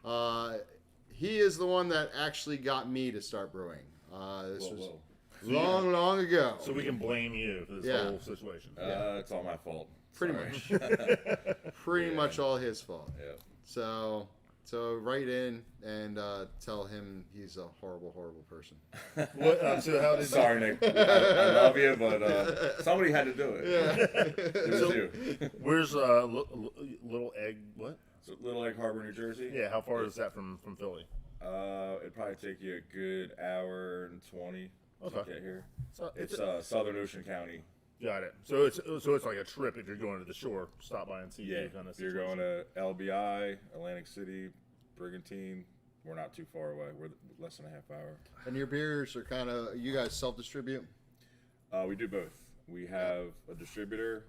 He is the one that actually got me to start brewing. This was Whoa. long ago. So we can blame you for this whole situation. It's all my fault. Pretty much all his fault. Yeah. So write in and tell him he's a horrible person. So how did Sorry, Nick. I love you, but somebody had to do it. Yeah. It was you. Where's Little Egg? What? So, Little Egg Harbor, New Jersey. Yeah, how far is that from Philly? It'd probably take you a good hour and 20 to Okay. get here. So It's Southern Ocean County. got it. So it's like a trip if you're going to the shore. Stop by and see. Yeah, kind of if you're going to LBI, Atlantic City, Brigantine, we're not too far away. We're less than a half hour. And your beers are kind of, you guys self-distribute? We do both. We have a distributor,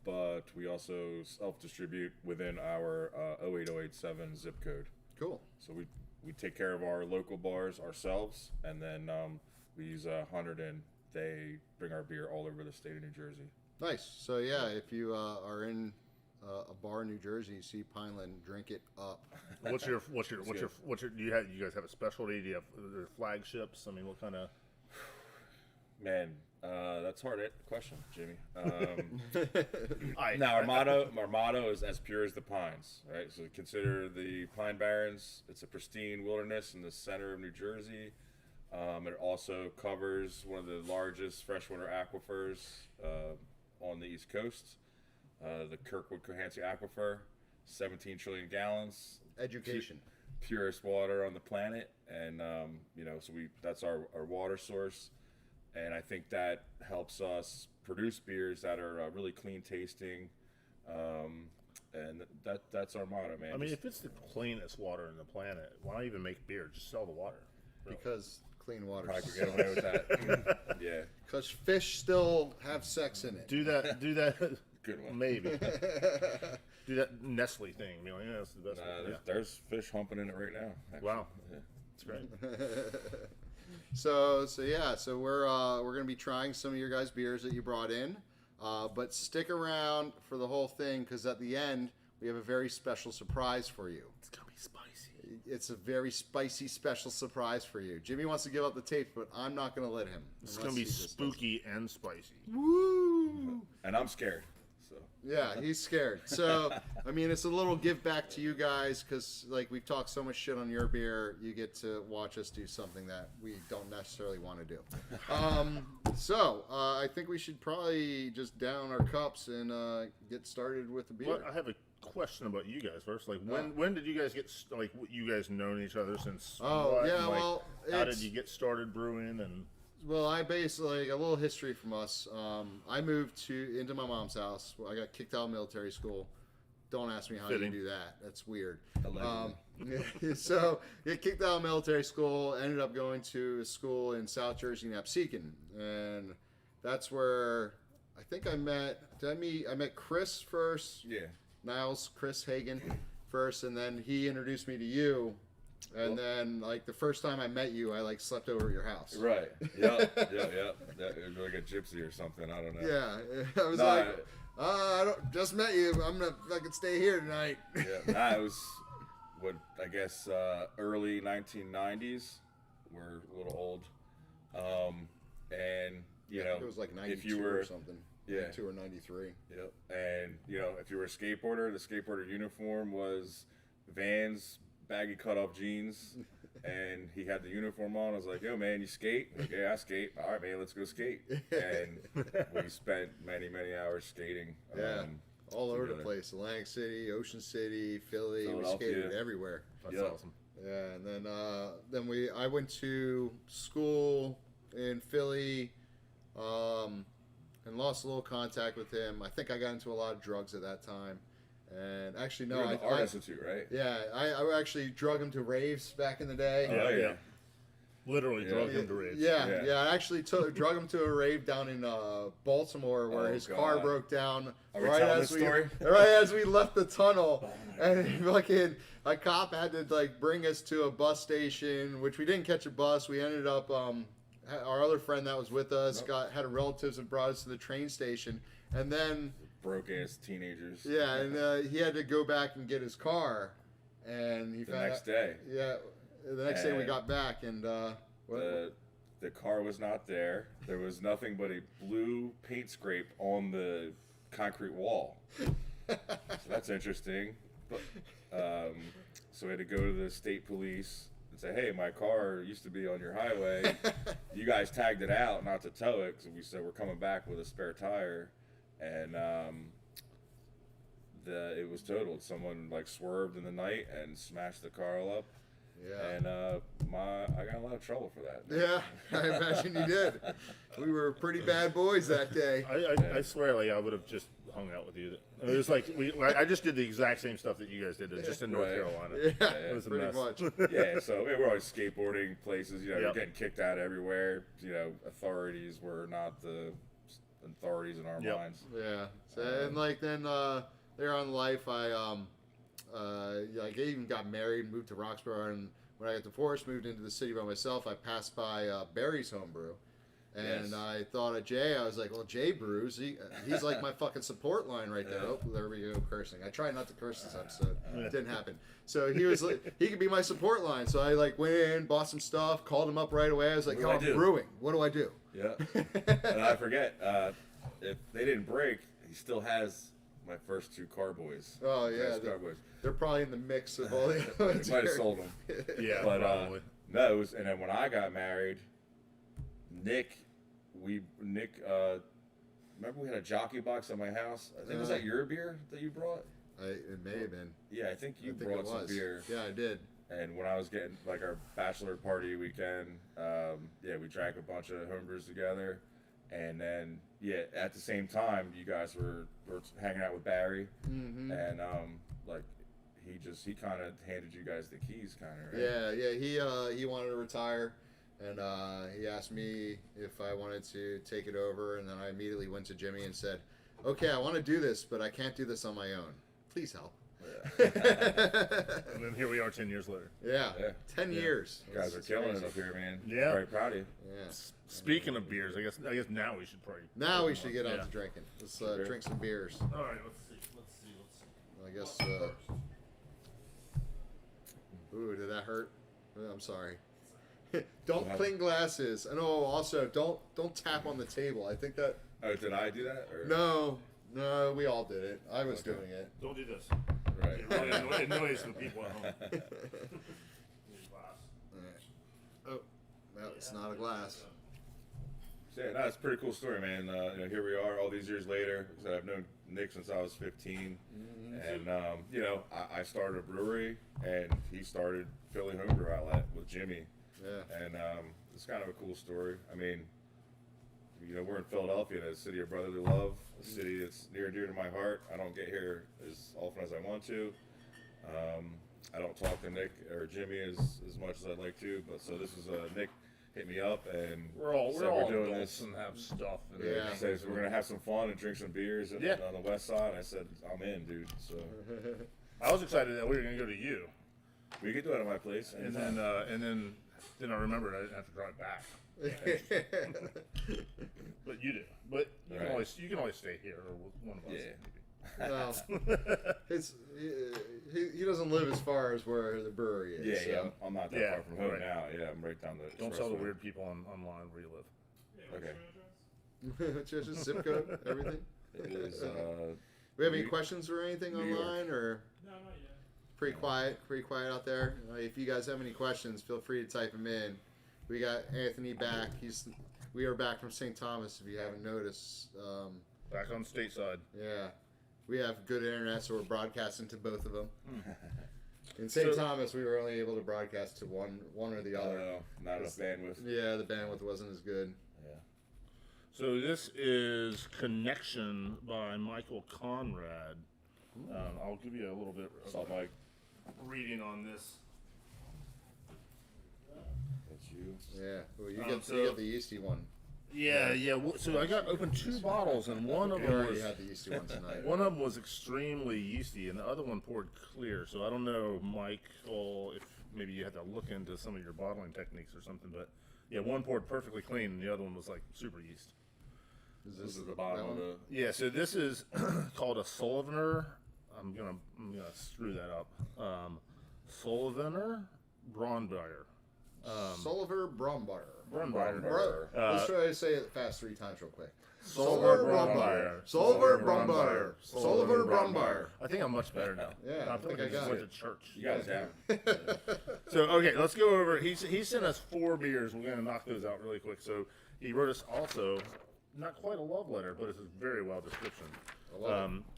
but we also self-distribute within our 08087 zip code. Cool. So we take care of our local bars ourselves, and then we use Hunter, and they bring our beer all over the state of New Jersey. Nice. So yeah, if you are in a bar in New Jersey, you see Pineland, drink it up. What's your do you guys have a specialty? Do you have flagships? I mean, what kind of? Man, that's a hard question, Jimmy. Our motto is as pure as the pines, right? So consider the Pine Barrens. It's a pristine wilderness in the center of New Jersey. It also covers one of the largest freshwater aquifers on the East Coast, the Kirkwood-Cohansey Aquifer, 17 trillion gallons. Education. Purest water on the planet, and so that's our water source. And I think that helps us produce beers that are really clean tasting, and that's our motto, man. I mean, if it's the cleanest water in the planet, why not even make beer? Just sell the water. Really. Because clean water. Probably could get away with that. Yeah. Because fish still have sex in it. Do that. Good one. Maybe. Do that Nestle thing. I mean, yeah, that's the best. There's fish humping in it right now. Actually. Wow. Yeah. That's great. So we're gonna be trying some of your guys' beers that you brought in, but stick around for the whole thing because at the end we have a very special surprise for you. It's gonna be spicy. It's a very spicy special surprise for you. Jimmy wants to give up the tape, but I'm not gonna let him. It's gonna be spooky and spicy. Woo! And I'm scared. So. Yeah, he's scared. So, I mean, it's a little give back to you guys because, like, we've talked so much shit on your beer. You get to watch us do something that we don't necessarily want to do. I think we should probably just down our cups and get started with the beer. Well, I have a question about you guys first. Like, when did you guys get you guys known each other since? Oh, what? yeah. Like, well, how did you get started brewing and? Well, I basically, a little history from us. I moved into my mom's house. I got kicked out of military school. Don't ask me how you do that. That's weird. So, get kicked out of military school, ended up going to a school in South Jersey, Napshegan. And that's where I think I met Chris first. Yeah. Chris Hagen first, and then he introduced me to you. And then, like, the first time I met you, I, like, slept over at your house. Right. Yeah. It was like a gypsy or something. I don't know. Yeah. I was I don't just met you. I'm going to fucking stay here tonight. Yeah. It was, I guess, early 1990s. We're a little old. And, it was like 92 if you were, or something. Yeah. 92 or 93. Yep. And, if you were a skateboarder, the skateboarder uniform was Vans, baggy cutoff jeans, and he had the uniform on. I was like, "Yo, man, you skate?" Like, "Yeah, I skate." "All right, man, let's go skate." And we spent many hours skating. All over the place: Atlantic City, Ocean City, Philly. We skated everywhere. That's awesome. Yeah, and then I went to school in Philly, and lost a little contact with him. I think I got into a lot of drugs at that time. And actually, no, You're in the Art Institute, right? Yeah, I actually drug him to raves back in the day. Oh, yeah. Literally drug him to raves. Yeah. I actually drug him to a rave down in Baltimore where his car broke down right as we left the tunnel. And fucking a cop had to, like, bring us to a bus station, which we didn't catch a bus. We ended up, our other friend that was with us had a relatives and brought us to the train station. And then... broke ass teenagers. Yeah, and he had to go back and get his car, and he The found next out, day. Yeah, the next day we And got back, and The car was not there. There was nothing but a blue paint scrape on the concrete wall. So that's interesting. But, so we had to go to the state police and say, hey, my car used to be on your highway. You guys tagged it out not to tow it, because we said we're coming back with a spare tire. And it was totaled. Someone like swerved in the night and smashed the car all up. Yeah. And I got in a lot of trouble for that. Yeah, I imagine you did. We were pretty bad boys that day. I swear, like I would have just hung out with you. It was like I just did the exact same stuff that you guys did, just in North Right. Carolina. Yeah, It was a pretty mess. much. Yeah, so we were always skateboarding places. You know, you're Yep. getting kicked out everywhere. You know, authorities were not the authorities in our Yep. minds. Yeah. So, and like then later on in life, I even got married and moved to Roxborough, and when I got divorced, moved into the city by myself. I passed by Barry's Homebrew, and Yes. I thought of Jay. I was like, well, Jay brews. He's like my fucking support line right there. Yeah. Oh, there we go, cursing. I tried not to curse this episode. It didn't happen. So he was like, he could be my support line. So I like went in, bought some stuff, called him up right away. I was like, What do oh, I I'm do? brewing. What do I do? Yeah. And I forget, if they didn't break, he still has my first two carboys. Oh, yeah, First the- carboys. They're probably in the mix of all the He others. might have sold them. Yeah, But probably. no, it was, and then when I got married, Nick, remember we had a jockey box at my house? I think was that your beer that you brought? It may have been. Yeah, I think you I think brought it some was. beer. Yeah, I did. And when I was getting like our bachelor party weekend, we drank a bunch of homebrews together, and then at the same time, you guys were hanging out with Barry, Mm-hmm. and like he kind of handed you guys the keys, kind of. Right? Yeah. He wanted to retire, and he asked me if I wanted to take it over, and then I immediately went to Jimmy and said, "Okay, I want to do this, but I can't do this on my own. Please help." And then here we are 10 years later. Yeah, Yeah. 10 Yeah. years. You guys are It's killing crazy. it up here, man. Yeah. Very proud of you. Yeah. Speaking of beers, I guess now we should probably. Now we should get on Yeah. to drinking. Let's Sure. drink some beers. All right, let's see. I guess. Ooh, did that hurt? I'm sorry. Don't clean glasses. And also don't tap on the table. I think that. Oh, did I do that? Or? No, we all did it. I was Okay. doing it. Don't do this. Right. It really annoys the people at home. Oh, no, it's not a glass. So, yeah, it's a pretty cool story, man. Here we are, all these years later. So I've known Nick since I was 15, and I started a brewery, and he started Philly Homebrew Outlet with Jimmy, Yeah. and it's kind of a cool story. I mean, we're in Philadelphia, the city of brotherly love, a city that's near and dear to my heart. I don't get here as often as I want to. I don't talk to Nick or Jimmy as much as I'd like to, but so this is Nick hit me up, and We're all said doing this and have stuff. And Yeah. he says we're gonna have some fun and drink some beers on the west side. I said I'm in, dude. So I was excited that we were going to go to you, we could do it at my place. and then I remembered I didn't have to drive back. But you do. But you Right. can always stay here or with one of us. Yeah. Well, he doesn't live as far as where the brewery is. Yeah, so. I'm not that Yeah, far from home right. now. Yeah, I'm right down the. Don't tell the expressway. weird people online where you live. Okay. Just zip code, everything. It is. We have any New- questions or anything New York. online, or No, not yet. pretty quiet out there? If you guys have any questions, feel free to type them in. We got Anthony back. We are back from St. Thomas. If you haven't noticed, Back on stateside. yeah, we have good internet, so we're broadcasting to both of them. In St. So- Thomas, we were only able to broadcast to one or the other. Not enough bandwidth. Yeah, the bandwidth wasn't as good. Yeah. So this is Connection by Michael Conrad. I'll give you a little bit What's up, Mike? reading on this. That's you. Yeah, well, you Um, get the yeasty one. Yeah. So I got open 2 bottles, and one of We them already was had the yeasty one tonight. one of them was extremely yeasty, and the other one poured clear. So I don't know, Michael, if maybe you had to look into some of your bottling techniques or something. But yeah, one poured perfectly clean, and the other one was like super yeast. This is the bottom that of one? the. Yeah, so this is called a Sullivaner. I'm gonna screw that up. Sullivaner Braunbeyer. Sulliver Brombeyer. Braunbeyer. Let's try to say it fast 3 times real quick. Sulliver Braunbeyer. Sulliver Brombeyer. Sulliver Brombeyer. I think I'm much better now. Yeah, I feel like I just went to church. You got it down. So, okay, let's go over. He sent us 4 beers. We're going to knock those out really quick. So, he wrote us also, not quite a love letter, but it's a very well description.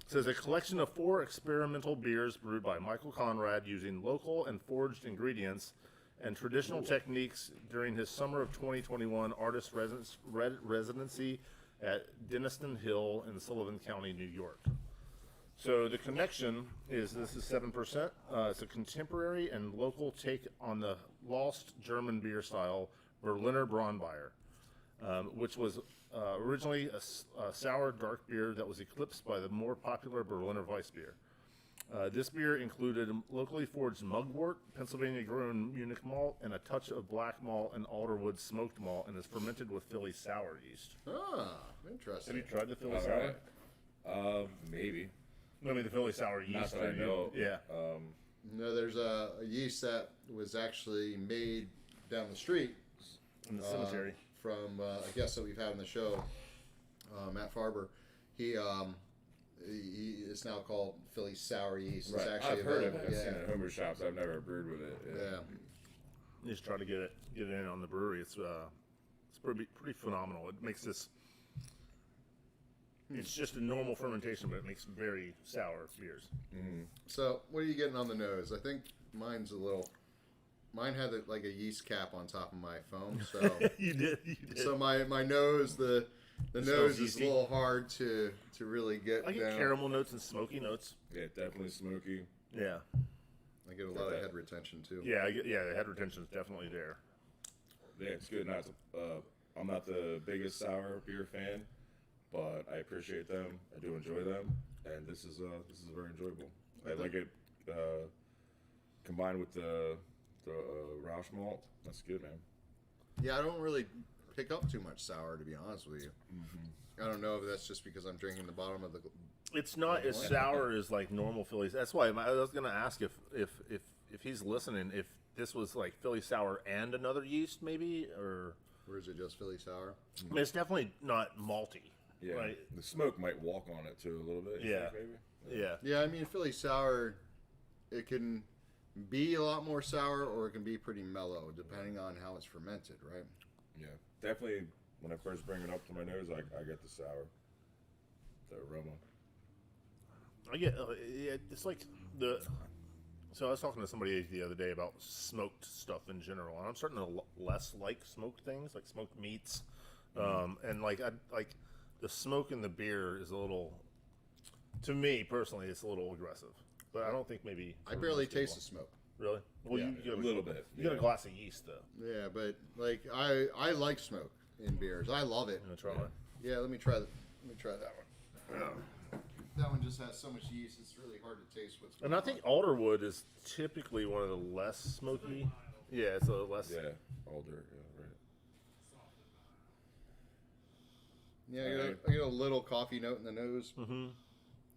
Says a collection of 4 experimental beers brewed by Michael Conrad using local and foraged ingredients and traditional techniques during his summer of 2021 artist residency at Denniston Hill in Sullivan County, New York. So the connection is this is 7%. It's a contemporary and local take on the lost German beer style Berliner Braunbeyer, which was originally a sour dark beer that was eclipsed by the more popular Berliner Weissbier. This beer included locally foraged mugwort, Pennsylvania-grown Munich malt, and a touch of black malt and alderwood smoked malt, and is fermented with Philly sour yeast. Ah, interesting. Have you tried the Philly All sour? right. Maybe. I mean, the Philly sour yeast. Not that I know. Yeah. No, there's a yeast that was actually made down the street In the cemetery. from a guest that we've had on the show, Matt Farber. He it's now called Philly sour yeast. Right. It's actually I've heard of available. it. I've Yeah. seen it at homebrew shops. I've never brewed with it. Yeah. Just try to get it in on the brewery. It's pretty phenomenal. It makes this. It's just a normal fermentation, but it makes very sour beers. So, what are you getting on the nose? I think mine's a little. Mine had like a yeast cap on top of my foam, so You did. so my nose the smells nose is a yeasty. little hard to really get. I get down. caramel notes and smoky notes. Yeah, definitely smoky. Yeah. I get a lot of head retention too. Yeah, the head retention is definitely there. Yeah, it's good. I'm not the biggest sour beer fan, but I appreciate them. I do enjoy them, and this is very enjoyable. I like it combined with the Rausch malt. That's good, man. Yeah, I don't really pick up too much sour, to be honest with you. I don't know if that's just because I'm drinking the bottom of the. It's not as sour as like normal Phillies. That's why I was going to ask if he's listening, if this was like Philly sour and another yeast, maybe, or Or is it just Philly sour? I mean, it's definitely not malty. Yeah, Right. the smoke might walk on it too a little bit. you Yeah. think, maybe. Yeah. Yeah, I mean Philly sour, it can be a lot more sour or it can be pretty mellow depending on how it's fermented, right? Yeah, definitely. When I first bring it up to my nose, I get the sour, the aroma. I get it's like the. So I was talking to somebody the other day about smoked stuff in general, and I'm starting to less like smoked things, like smoked meats, and like the smoke in the beer is a little. To me personally, it's a little aggressive, but I don't think maybe. I barely taste the smoke. Really? Well, Yeah, you a little bit. You got a glass of yeast though. Yeah, but like I like smoke in beers. I love it. You want to try one? Yeah, let me try that one. That one just has so much yeast; it's really hard to taste what's. And I think alderwood is typically one of the less smoky. Yeah, it's a less. Yeah, older. Yeah, right. Yeah, I get a little coffee note in the nose. Mm-hmm.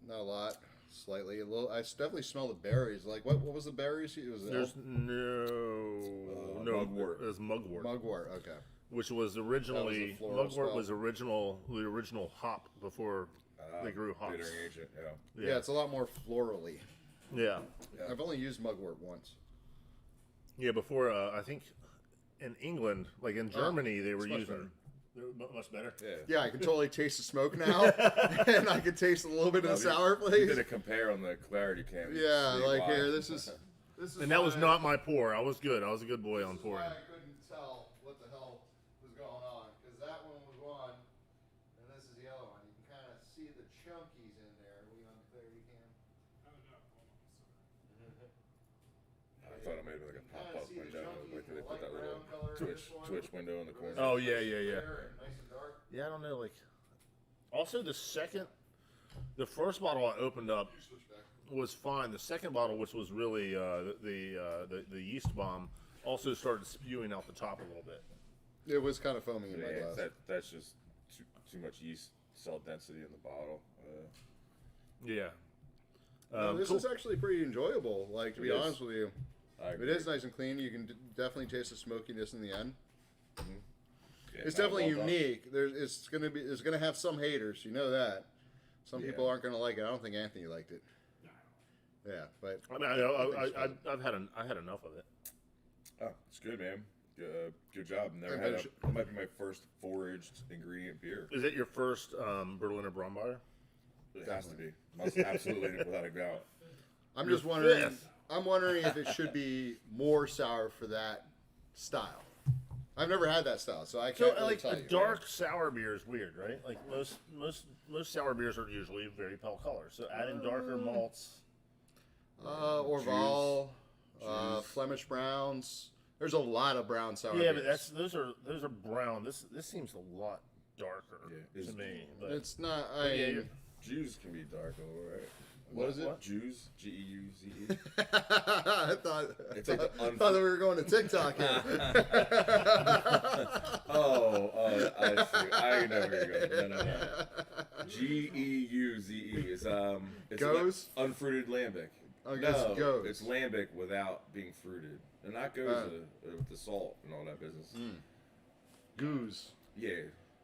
Not a lot, slightly. A little. I definitely smell the berries. Like what was the berries? It was There's no mugwort. It was mugwort, mugwort. Okay. which was originally That was a floral mugwort smell. was the original hop before they grew hops. Bittering agent. Yeah. Yeah, it's a lot more florally. Yeah, I've only used mugwort once. yeah. Before I think in England, like in Germany, they were much using. They're much better. Yeah. Yeah, I can totally taste the smoke now, and I can taste a little bit of the sour We place. did a compare on the clarity cam. Yeah, See like why. here, this is. And that was not my pour. I was good. I was a good boy on This is why pouring. I couldn't tell what the hell was going on, because that one was one, and this is the other one. You can kind of see the chunkies in there. Are we on the clarity cam? I thought it made like a Kinda pop-up see the window. chunkies, Like they the put that light little brown color in this one. Twitch window in the corner. Oh yeah. There and nice and dark. Yeah, I don't know. Like, also the first bottle I opened up Switch back. was fine. The second bottle, which was really the yeast bomb, also started spewing out the top a little bit. It was kind of foaming in my Yeah, glass. that's just too much yeast cell density in the bottle. Yeah. No, this Cool. is actually pretty enjoyable. Like to be It is. honest with you, It is nice and clean. You can definitely taste the smokiness in the end. Yeah, It's not definitely well done. unique. There's gonna have some haters. You know that. Some people aren't gonna like it. I don't think Anthony liked it. Yeah, but I mean, I had enough of it. Oh, it's good, man. Good job. Never I had bet that might be my first foraged ingredient beer. Is it your first Berliner Braunbayer? It has to be. Must absolutely without a doubt. I'm Your just wondering. fifth. I'm wondering if it should be more sour for that style. I've never had that style, so I So can't really like tell a you. dark sour beer is weird, right? Like most sour beers are usually very pale color. So adding darker malts. Orval, Juice. Flemish browns. There's a lot of brown sour Yeah, beers. but those are brown. This seems a lot darker Yeah, to me. But It's not. yeah, you're- Jews can be dark, all right. What is it? What? Jews, G-E-U-Z-E. I thought It's like the that we were going to TikTok here. I see. I know where you're going. No. G-E-U-Z-E is it's Goes? unfruited lambic. I guess No, goes. it's lambic without being fruited, and not goes with the salt and all that business. Goose. Yeah,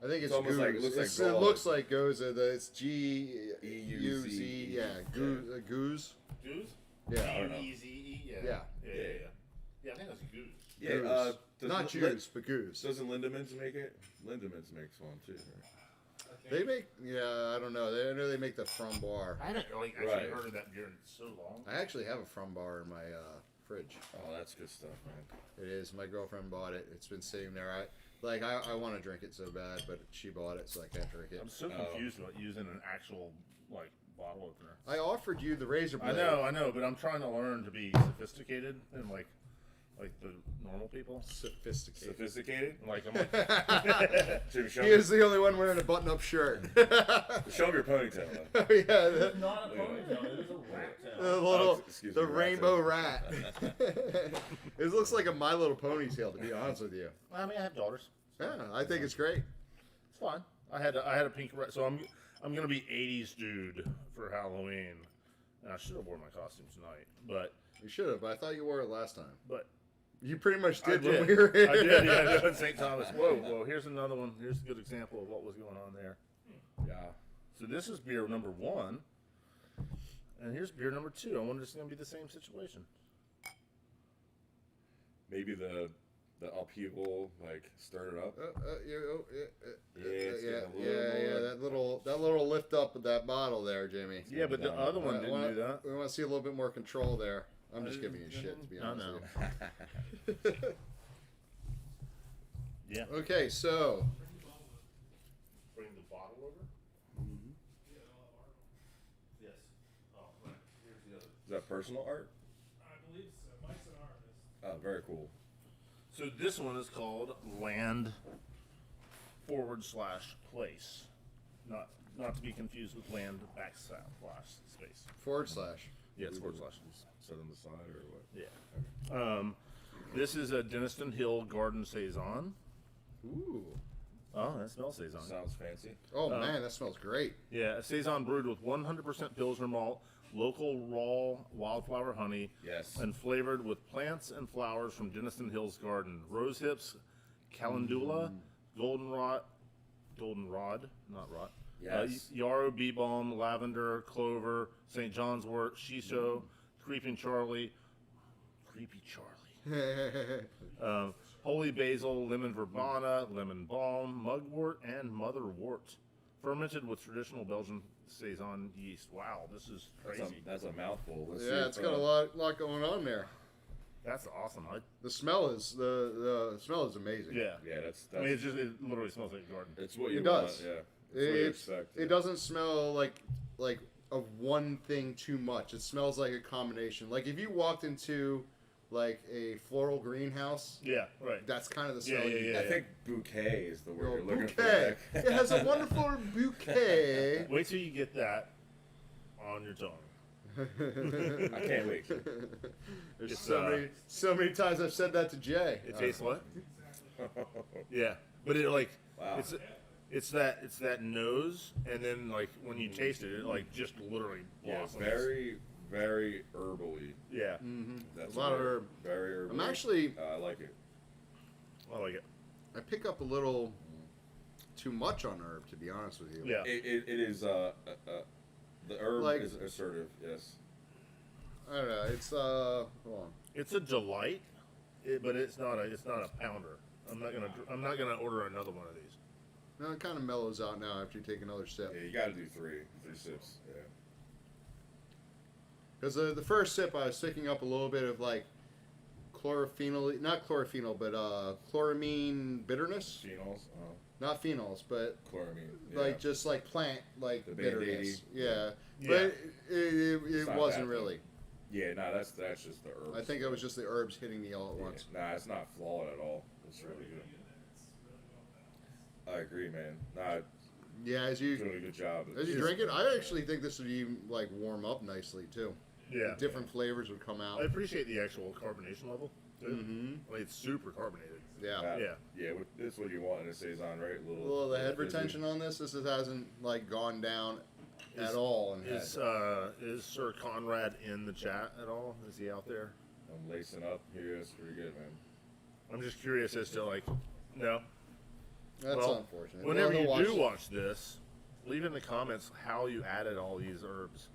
I think it's almost goose. like- it looks like it gauze. looks like goes. It's G-E-U-Z. Yeah, goose. Goose? Yeah. I don't know. G-E-Z-E? Yeah. Yeah, I think that's goose. yeah. Goose. Not doesn't Jews, but goose. Doesn't Lindemans make it? Lindemans makes one too. Right? They make. Yeah, I don't know. I know they make the frambar. I haven't really actually Right. heard of that beer in so long. I actually have a frambar in my fridge. Oh, that's good stuff, man. It is. My girlfriend bought it. It's been sitting there. I want to drink it so bad, but she bought it, so I can't drink it. I'm so confused about using an actual like bottle opener. I offered you the razor blade. I know, but I'm trying to learn to be sophisticated and like the normal people. Sophisticated. Sophisticated. Like I'm like, Show He is the only one wearing a button-up shirt. show him your ponytail. Though. Yeah, the, not a ponytail. It is a rat tail. the little, excuse the me, rainbow rat. It looks like a My Little Ponytail, to be honest with you. I mean, I have daughters. Yeah, I think it's great. It's fine. I had a pink rat, so I'm gonna be 80s dude for Halloween. And I should have worn my costume tonight, but You should have, but I thought you wore it last time. you You pretty much I did, did. when we were here. I did, yeah, in St. Thomas. Whoa, here's another one. Here's a good example of what was going on there. Yeah. So this is beer number 1, and here's beer number 2. I wonder if it's going to be the same situation. Maybe the upheaval like stirred it up. It's yeah, getting a little more- that little lift up of that bottle there, Jimmy. Yeah, but the other one didn't do that. We want to see a little bit more control there. I'm just giving you shit, to be honest with you. Yeah. Okay, so Bring the bottle over? Yes. Oh, right. Here's the other. Is that personal art? I believe so. Mike's an artist. Oh, very cool. So this one is called Land /place. Not to be confused with land /space. /. Yeah, it's /. Set on the side or what? Yeah. This is a Denniston Hill Garden Saison. Ooh. Oh, that smells Saison. Sounds fancy. Oh man, that smells great. Yeah, a Saison brewed with 100% Pilsner malt, local raw wildflower honey, Yes. and flavored with plants and flowers from Denniston Hills Garden. Rose hips, calendula, goldenrod, not rot. Yes. Yarrow, bee balm, lavender, clover, St. John's wort, shisho, creepy Charlie, holy basil, lemon verbena, lemon balm, mugwort, and motherwort. Fermented with traditional Belgian Saison yeast. Wow, this is crazy. That's a mouthful. Let's see Yeah, if, it's got a lot going on there. That's awesome. The smell is the smell is amazing. Yeah. Yeah, that's I mean, it literally smells like a garden. it's what you It want. does. Yeah. It's what you It's, expect. it doesn't smell like of one thing too much. It smells like a combination. Like if you walked into like a floral greenhouse, Yeah, right. that's kind of the smell. Yeah, you I get. think bouquet is the word Oh, you're looking bouquet. for. It has a wonderful bouquet. Wait till you get that on your tongue. I can't wait. There's It's, so many times I've said that to Jay. It tastes what? Yeah, but it like Wow. it's that nose, and then like when you taste it, it like just literally Yeah, blossoms. very, very herbally. Yeah, That's A lot of herb. Very herbally. I'm actually, I like it. I like it. I pick up a little too much on herb, to be honest with you. Yeah, It is the herb Like- is assertive. Yes. I don't know. It's hold on. it's a delight, but it's not a pounder. I'm not gonna order another one of these. No, it kind of mellows out now after you take another sip. Yeah, you got to do three sips. Yeah. Because the first sip, I was picking up a little bit of like chlorophenol, not chlorophenol, but chloramine bitterness. Phenols, Not phenols, but chloramine. Yeah. like just like plant like The bitterness. Band-Aid. Yeah. Yeah. But it It's not wasn't bad, really. Yeah, no, that's just the herbs. I think it was just the herbs hitting me all at Yeah, once. nah, it's not flawed at all. It's really good. I agree, man. Nah, Yeah, as you're you doing a good job. as you drink it, I actually think this would even like warm up nicely too. Yeah, Different flavors would come out. I appreciate the actual carbonation level. Too. Mm-hmm. Like, it's super carbonated. Yeah. Yeah. That's what you want in a saison, right? Well, the head fizzy. retention on this hasn't like gone down at all in head. Is Sir Conrad in the chat at all? Is he out there? I'm lacing up here. That's pretty good, man. I'm just curious as to like, no. That's well, unfortunate. Whenever Well, you they'll do watch this, leave in the comments how you added all these herbs.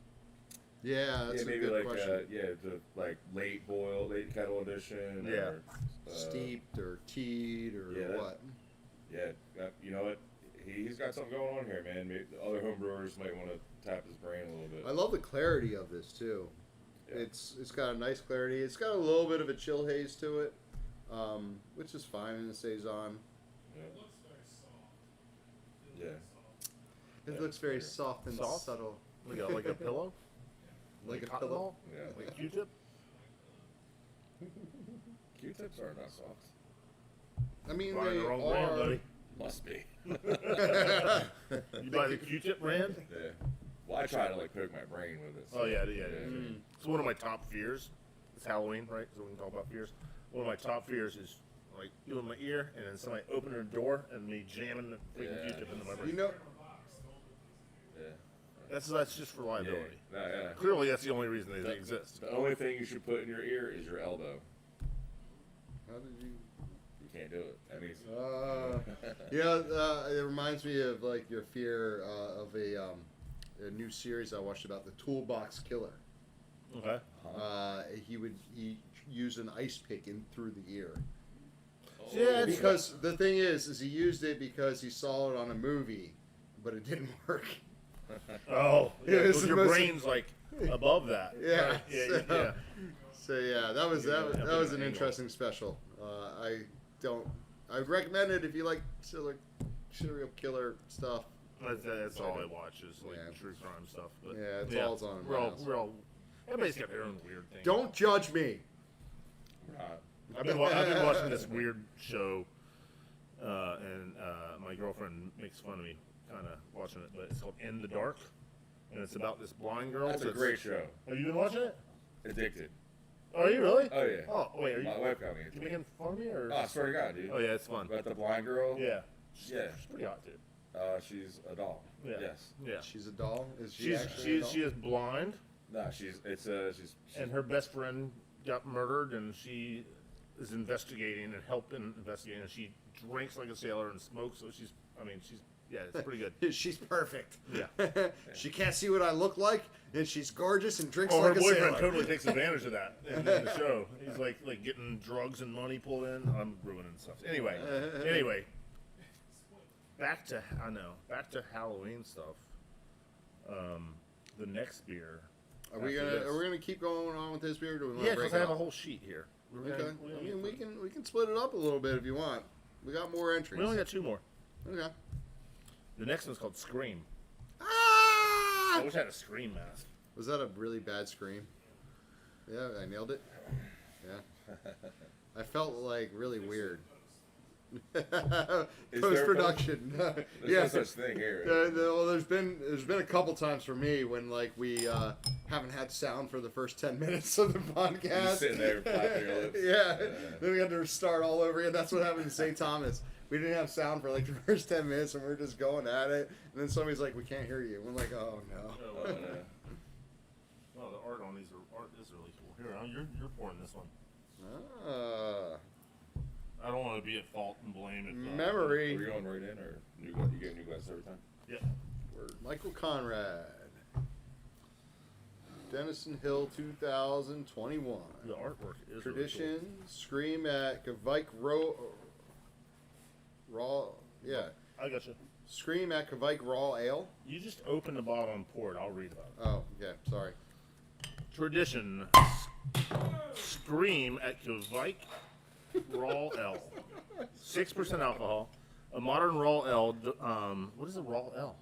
Yeah, that's a maybe good like question. the like late boil, late kettle edition. Yeah. Or, Steeped or teed or yeah, that- what? Yeah, you know what? He's got something going on here, man. Maybe the other home brewers might want to tap his brain a little bit. I love the clarity of this too. Yeah. It's got a nice clarity. It's got a little bit of a chill haze to it, which is fine in the saison. Yeah. It looks very soft. Yeah. It Yeah, looks very fair. soft and Soft? subtle, Like a pillow? like a cotton pillow. ball? Yeah. Like a Q-tip? Q-tips are not soft. I mean, Buying they the wrong are. brand, buddy. Must be. You buy the Q-tip brand? Yeah. Well, I try to like poke my brain with it. so- Oh yeah. Mm. It's one of my top fears. It's Halloween, right? So we can talk about fears. One of my top fears is like doing my ear and then somebody opening a door and me jamming the freaking Yeah. Q-tip into my brain. You know, Yeah. That's just for liability. Yeah. Clearly, that's the only reason they exist. The only thing you should put in your ear is your elbow. how did you? You can't do it. That means. It reminds me of like your fear of a new series I watched about the Toolbox Killer. Okay. He used an ice pick in through the ear. Yeah, it's- Because the thing is he used it because he saw it on a movie, but it didn't work. Oh, Yeah, yeah, it's 'cause the your most- brain's like above that. Yeah, Right? Yeah, so- yeah. So yeah, that was Yeah, that yeah, was an angle. interesting special. I recommend it if you like serial killer stuff. That's all I watch is like Yeah. true crime stuff. But Yeah, it's all it's on in my house. we're all, everybody's got their own weird thing. Don't judge me. I've been watching this weird show, and my girlfriend makes fun of me kind of watching it, but it's called In the Dark, and it's about this blind girl. That's a great show. Have you been watching it? Addicted. Are you really? Oh yeah. Oh wait, are you, My wife got me you into it. making fun of me or? Oh, I swear to God, dude. Oh yeah, it's fun. About the blind girl. Yeah. Yeah. She's pretty hot, dude. She's a doll. Yeah. Yes. Yeah. She's a doll. Is she She's actually a doll? she is blind, No, she's and her best friend got murdered, and she is investigating and helping investigate, and she drinks like a sailor and smokes. So she's yeah, it's pretty good. She's perfect. Yeah. She can't see what I look like, and she's gorgeous and drinks Oh, like her a boyfriend sailor. totally takes advantage of that in the show. He's like getting drugs and money pulled in. I'm ruining stuff. Anyway, back to Halloween stuff. The next beer. Are we gonna keep going on with this beer? Or do we want Yeah, to break because I it have a up? whole sheet here. Okay. I mean, we can split it up a little bit if you want. We got more entries. We only got two more. Okay. The next one's called Scream. Ah! I wish I had a Scream mask. Was that a really bad scream? Yeah, I nailed it. Yeah. I felt like really weird. Post production. There's Yeah. no such thing here. Well, there's been a couple times for me when like we haven't had sound for the first 10 minutes of the podcast. Just sitting there flapping your lips. Yeah. Then we had to start all over again. That's what happened in St. Thomas. We didn't have sound for like the first 10 minutes, and we were just going at it. And then somebody's like, "We can't hear you." And we're like, "Oh no." Oh, no. Well, the art on these art is really cool. Here, you're pouring this one. Ah, I don't want to be at fault and blame it. Are memory. we going right in, or you get new glasses every time? Yeah. Michael Conrad. Denison Hill 2021. The artwork is Tradition. Really cool. Scream at Kavike Raw. Yeah. I got you. Scream at Kavike Raw Ale. You just open the bottle and pour it. I'll read about it. Oh, okay. Sorry. Tradition. Scream at Kavike Raw Ale. 6% alcohol. A modern raw ale. What is a raw ale?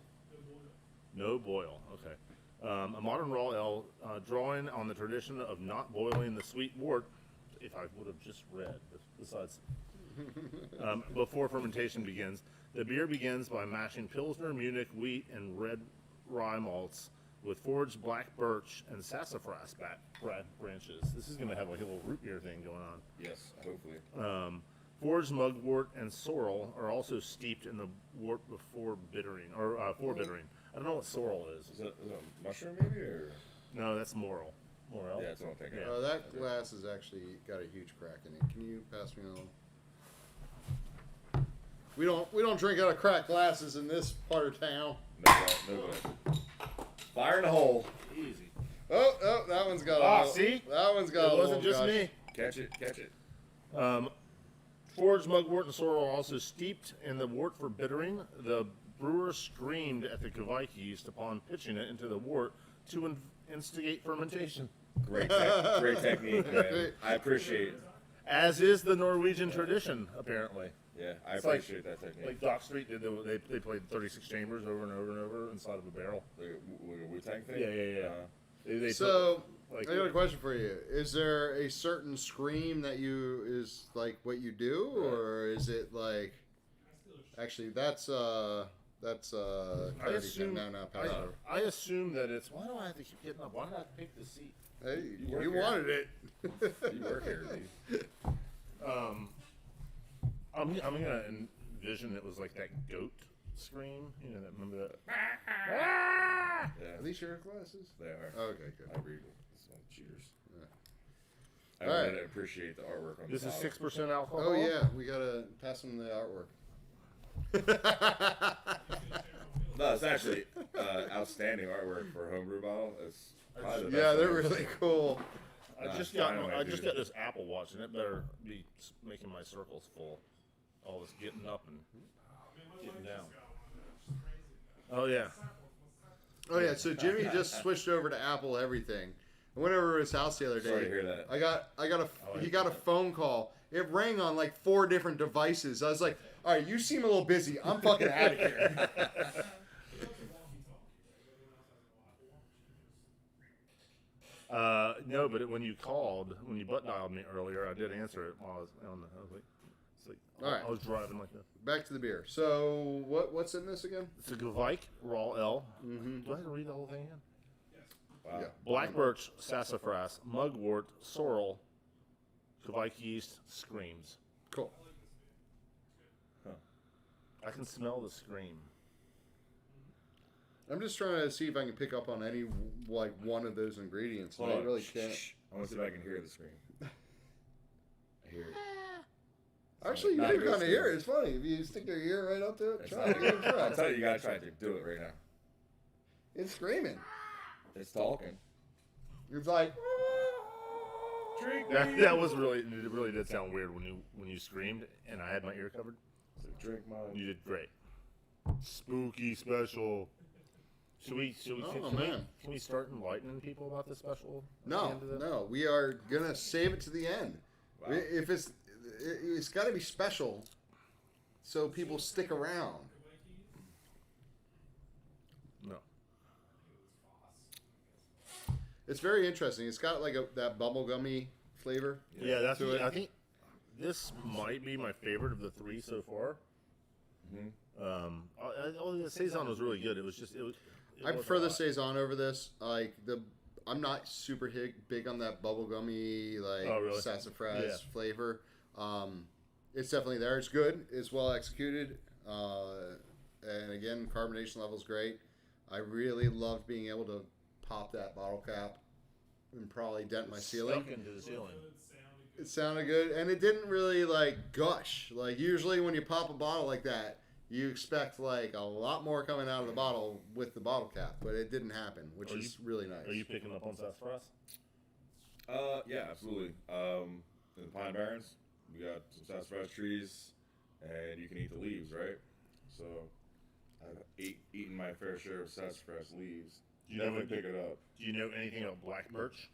No boil. Okay. A modern raw ale drawing on the tradition of not boiling the sweet wort. If I would have just read, besides. Before fermentation begins. The beer begins by mashing Pilsner, Munich, wheat, and red rye malts with foraged black birch and sassafras branches. This is going to have like a little root beer thing going on. Yes, hopefully. Foraged mugwort and sorrel are also steeped in the wort before bittering, or for bittering. I don't know what sorrel is. Is it a mushroom maybe, or? No, that's morel. Morel? Yeah, that's what I'm thinking. Yeah. Oh, that glass has actually got a huge crack in it. Can you pass me on? We don't drink out of cracked glasses in this part of town. No good. Fire in the hole. Easy. Oh, that one's got a Ah, little, see? That one's got It a wasn't little just gush. me. Catch it. Foraged mugwort and sorrel are also steeped in the wort for bittering. The brewer screamed at the Kavike yeast upon pitching it into the wort to instigate fermentation. Great technique, man. I appreciate it. As is the Norwegian tradition, apparently. Yeah, I It's like- appreciate that technique. Like Dock Street did, they played 36 chambers over and over and over inside of a barrel. Like a Wu-Tang thing? Yeah. They So, put, I got a question for you. Is there a certain scream that is like what you do, or is it like? Actually, that's I assume, now pass it over. I assume that it's. Why do I have to keep getting up? Why did I pick the seat? Hey, You work you here. wanted it. You work here, dude. I'm gonna envision it was like that goat scream. You know that? Remember that? Are Yeah, these your glasses? they are. Okay, good. I read this one. Cheers. I All really right. appreciate the artwork on This the is bottle. 6% alcohol. Oh yeah, we gotta pass them the artwork. No, it's actually outstanding artwork for a homebrew bottle. It's probably the best Yeah, they're I've ever really seen. cool. I just got finally, this dude. Apple Watch, and it better be making my circles full. All this getting up and getting down. Oh yeah. Oh yeah, so Jimmy just switched over to Apple everything. I went over to his house the other day. Sorry to hear that. He got a phone call. It rang on like 4 different devices. I was like, all right, you seem a little busy. I'm fucking out of here. No, but when you butt dialed me earlier, I did answer it while I was on the. I was like, All right. I was driving like this. Back to the beer. So what's in this again? It's a Kavike raw ale. Do I have to read the whole thing again? Wow. Yeah. Black birch, sassafras, mugwort, sorrel, Kavike yeast, screams. Cool. I can smell the scream. I'm just trying to see if I can pick up on any like one of those ingredients. Hold I on. really Shh, can't. shh. I want to see if I can hear the scream. I hear it. Actually, you Not do good kind of hear scream. it. It's funny if you stick your ear right up to it. It's Try not it. Give it a I'll try. tell you, you gotta try to do it right now. It's screaming. It's talking. It's like. Drink That was really, it really did sound weird when you screamed and I had my ear covered. Drink mine. You did great. Spooky special. Should we Oh, can man. we start enlightening people about the special? at the No, end of the- no, we are gonna save it to the end. Wow. If it's got to be special, so people stick around. No. It's very interesting. It's got like that bubblegummy flavor. Yeah, that's to it. I think this might be my favorite of the 3 so far. The saison was really good. It was just it I was prefer a the lot. saison over this. Like I'm not super big on that bubblegummy like Oh, really? sassafras Yeah. flavor. It's definitely there. It's good. It's well executed. And again, carbonation level's great. I really loved being able to pop that bottle cap and probably dent my ceiling. Stuck into the ceiling. It sounded good, and it didn't really like gush. Like usually when you pop a bottle like that, you expect like a lot more coming out of the bottle with the bottle cap, but it didn't happen, which is really nice. Are you picking up on sassafras? Yeah, absolutely. In the Pine Barrens, we got some sassafras trees, and you can eat the leaves, right? So I've eaten my fair share of sassafras leaves. Do you Definitely know, pick it up. Do you know anything about black birch?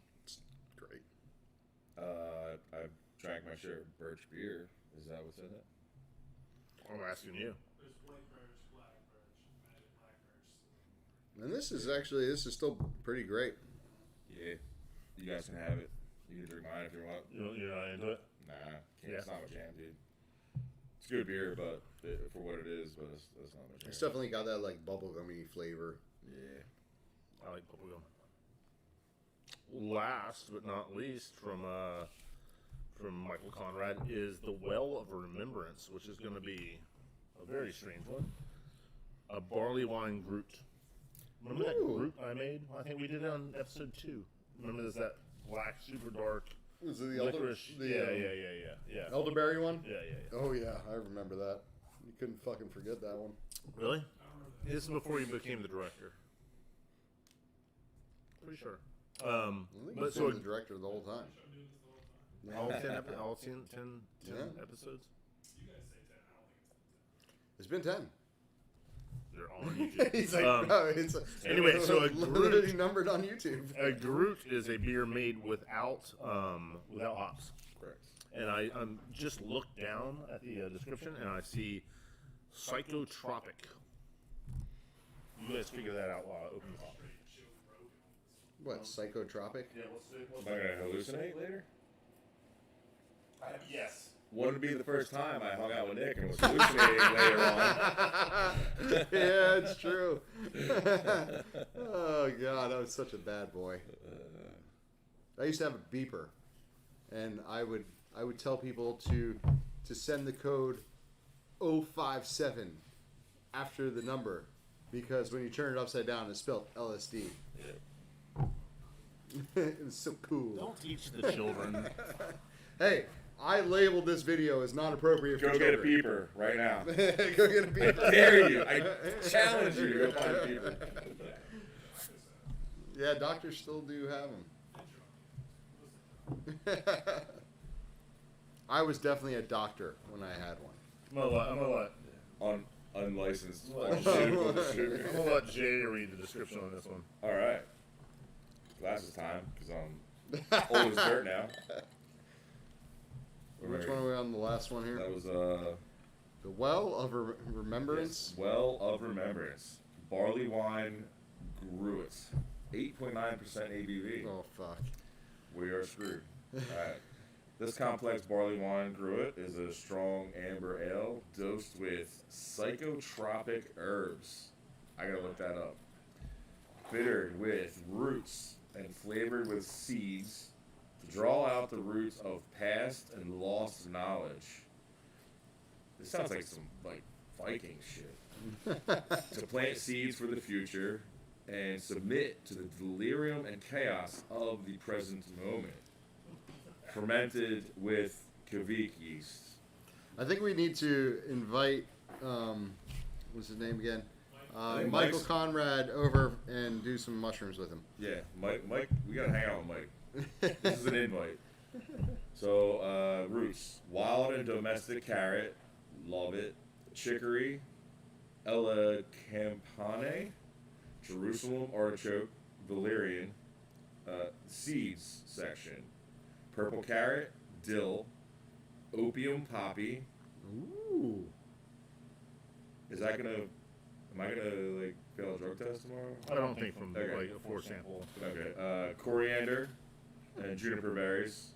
Great. I've drank my share of birch beer. Is that what's in it? I'm asking you. There's white birch, black birch, matted black birch. And this is still pretty great. Yeah, you guys can have it. You can drink mine if you want. You're not into it? Nah, can't, Yeah. it's not my jam, dude. It's good beer, but for what it is, but it's not my jam. It's definitely got that like bubblegummy flavor. Yeah. I like bubblegum. Last but not least, from Michael Conrad, is the Well of Remembrance, which is going to be a very strange one. A barley wine Groot. Remember that Ooh. Groot I made? I think we did it on episode 2. Remember there's that black, super dark Was it the licorice? Yeah. elderberry one? Yeah. Oh yeah, I remember that. You couldn't fucking forget that one. Really? This is before you became the director. Pretty sure. I think But he's so been the director the whole time. all 10, all 10 Yeah. episodes? You guys say 10, I don't think It's been 10. They're all on YouTube. He's like, Um, bro, it's anyway, so a literally Groot- numbered on YouTube. A Groot is a beer made without hops. Correct. And I just looked down at the description and I see psychotropic. You guys figure that out while I open the bottle. What, psychotropic? Yeah, let's see. Am I gonna hallucinate later? Yes. Wouldn't be the first time I hung out with Nick and was hallucinating later on. Yeah, it's true. Oh god, I was such a bad boy. I used to have a beeper, and I would tell people to send the code 057 after the number, because when you turn it upside down, it's spelled LSD. It was so cool. Don't teach the children. Hey, I labeled this video as not appropriate for Go get a children. beeper right now. Go get a beeper. I dare you. I challenge you to go find a beeper. Yeah, doctors still do have them. I was definitely a doctor when I had one. I'm gonna let On unlicensed Well, pharmaceutical distributor. I'm gonna let Jay read the description on this one. All right. Glasses time, because I'm old as dirt now. Which one are we on the last one here? That was The Well of Remembrance? Well of Remembrance. Barley wine Gruit. 8.9% ABV. Oh, fuck. We are screwed. Alright. This complex barley wine Gruit is a strong amber ale dosed with psychotropic herbs. I gotta look that up. Bittered with roots and flavored with seeds to draw out the roots of past and lost knowledge. This sounds like some Viking shit. To plant seeds for the future and submit to the delirium and chaos of the present moment. Fermented with Kvik yeast. I think we need to invite, what's his name again? think Michael Mike's- Conrad over and do some mushrooms with him. Yeah, Mike, we gotta hang out with Mike. This is an invite. So, roots. Wild and domestic carrot. Love it. Chicory. Ella Campane. Jerusalem artichoke. Valerian. Seeds section. Purple carrot. Dill. Opium poppy. Ooh. Is that gonna... Am I gonna, fail a drug test tomorrow? I don't think from Okay. a 4 sample. Okay. Coriander. And juniper berries.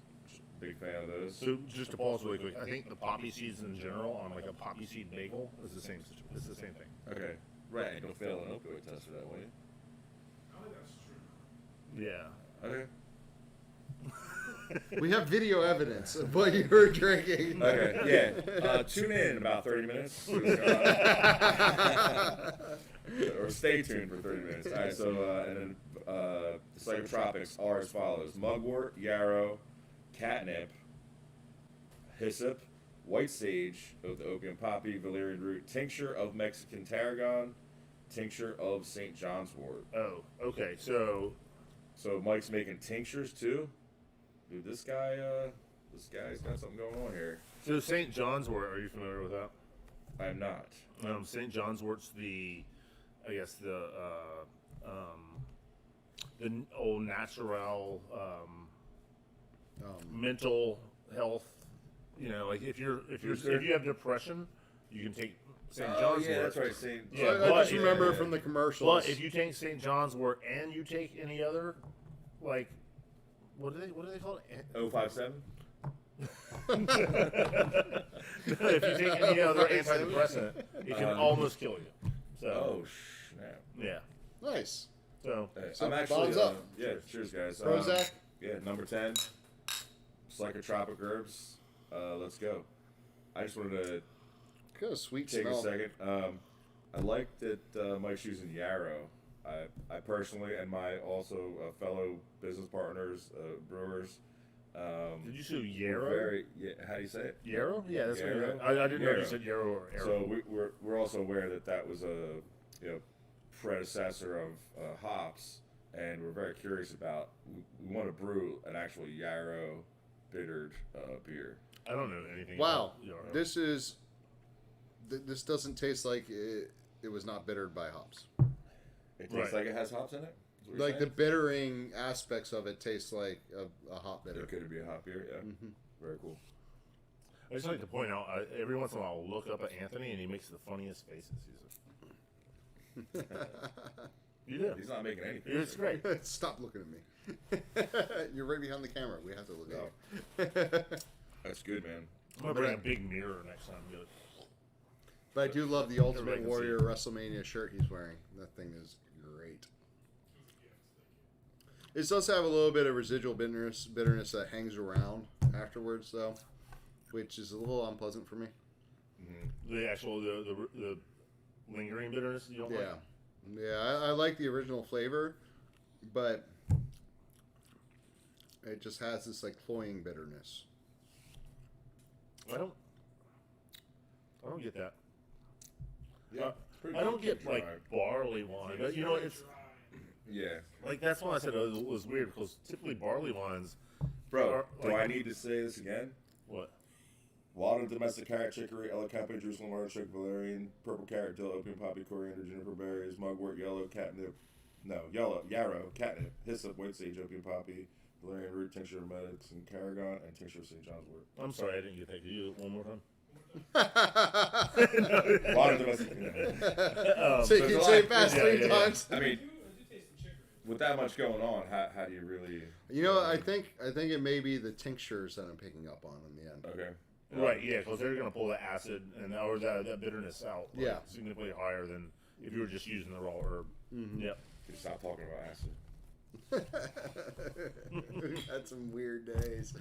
Big fan of those. So just to pause really quick, I think the poppy seeds in general on a poppy seed bagel is the same. It's the same thing. Okay. Right, don't fail an opioid test for that way. I don't think that's true. Yeah. Okay. We have video evidence of what you were drinking. Okay, yeah. Tune in about 30 minutes. Or stay tuned for 30 minutes. All right, so, and then the psychotropics are as follows: mugwort, yarrow, catnip, hyssop, white sage of the opium poppy, valerian root, tincture of Mexican tarragon, tincture of St. John's wort. Oh, okay. So Mike's making tinctures too. Dude, this guy's got something going on here. So St. John's wort, are you familiar with that? I'm not. St. John's wort's the old natural mental health. You know, like if you have depression, you can take St. John's yeah, wort. that's right. St. Yeah, I but just remember from the commercials. But if you take St. John's wort and you take any other, like, what do they call it? 057? If you take any other antidepressant, it can almost kill you. So, Oh snap! yeah. Nice. So, So I'm actually thumbs up. yeah. Cheers, guys. Prozac? Yeah, number 10. Psychotropic herbs. Let's go. I just wanted to Got a sweet take smell. a second. I like that Mike's using yarrow. I personally and my also fellow business partners, brewers. did you say yarrow? How do you say it? Yarrow? Yeah, that's Yarrow? what I didn't know Yarrow. you said yarrow or arrow. So we're also aware that was a predecessor of hops, and we're very curious about. We want to brew an actual yarrow bittered beer. I don't know anything. Wow, about yarrow. this doesn't taste like it was not bittered by hops. It tastes like it has hops in it. Is what you're Like the saying? bittering aspects of it taste like a hop bitter. It could be a hop beer. Yeah, very cool. I just like to point out, every once in a while I'll look up at Anthony and he makes the funniest faces. You do. He's not making anything. It's great. Stop looking at me. You're right behind the camera. We have to look at you. That's good, man. I'm gonna bring a big mirror next time. Be like, But I do love the Ultimate can see Warrior WrestleMania shirt he's wearing. That thing is great. It does have a little bit of residual bitterness that hangs around afterwards, though, which is a little unpleasant for me. the actual the lingering bitterness you don't like. Yeah, I like the original flavor, but it just has this like cloying bitterness. I don't get that. Yeah, pretty I don't good. get like barley wine, but you know it's Yeah, like that's why I said it was weird because typically barley wines. bro. are, Do like- I need to say this again? What? Water, domestic carrot, chicory, yellow cape, Jerusalem artichoke, valerian, purple carrot, dill, opium poppy, coriander, juniper berries, mugwort, yarrow, catnip, hyssop, white sage, opium poppy, valerian root, tincture of Mexican tarragon, and tincture of St. John's wort. I'm sorry, I didn't get that. Could you do it one more time? Water, domestic. So you can say it fast Yeah, 3 yeah. times. I mean, with that much going on, how do you really? You know, I think it may be the tinctures that I'm picking up on in the end. Okay. Right, yeah, because they're going to pull the acid and or that bitterness out. Like, Yeah. significantly higher than if you were just using the raw herb. Yep. Just stop talking about acid. We've had some weird days.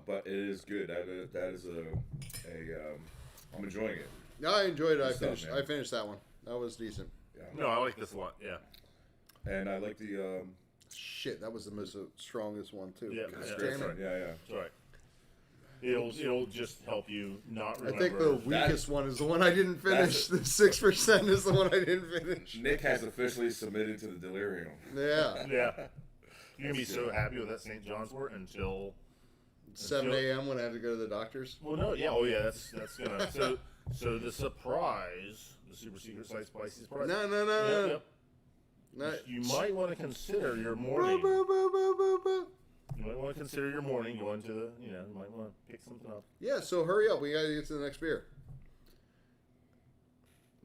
But it is good. That is I'm enjoying it. No, I enjoyed it. Good stuff, man. I finished that one. That was decent. Yeah. No, I like this a lot. Yeah. And I like the Shit, that was the most strongest one too. Yeah, God yeah, damn that's it. yeah. It's all right. It'll just help you not I remember. think the weakest one is the one I didn't finish. The 6% is the one I didn't finish. Nick has officially submitted to the delirium. Yeah. Yeah. You're going to be so happy with that St. John's wort until 7 a.m. when I have to go to the doctor's. Well, no, yeah, oh yeah, that's gonna. So the surprise, the super secret spicy surprise. No. Yep, yep. No. You might want to consider your Boo, morning. boo, boo, boo, boo, boo. You might want to consider your morning going to the. You might want to pick something up. Yeah, so hurry up. We got to get to the next beer.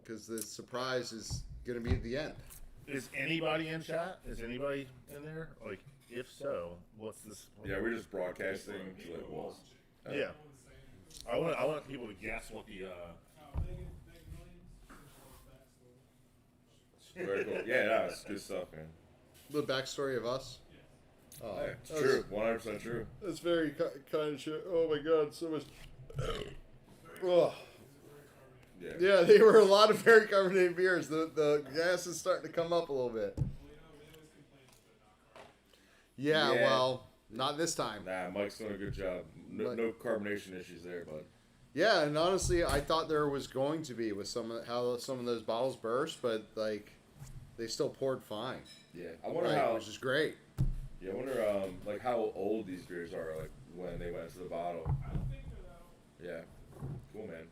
Because the surprise is going to be at the end. Is anybody in chat? Is anybody in there? Like, if so, what's this? Yeah, we're just broadcasting to the walls. Yeah. I want people to guess what the. Very cool. Yeah, no, it's good stuff, man. The backstory of us. Oh, Hey, it's true. 100% true. That's very kind of shit. Oh my god, so much. Oh. Yeah. Yeah, they were a lot of very carbonated beers. The gas is starting to come up a little bit. Well, we always complain about not carbonated. Yeah, Yeah. well, not this time. Nah, Mike's doing a good job. But- No carbonation issues there, bud. Yeah, and honestly, I thought there was going to be with how some of those bottles burst, but like they still poured fine. Yeah. I wonder Right, how. which is great. Yeah, I wonder like how old these beers are, like when they went into the bottle. I don't think they're that old. Yeah. Cool, man.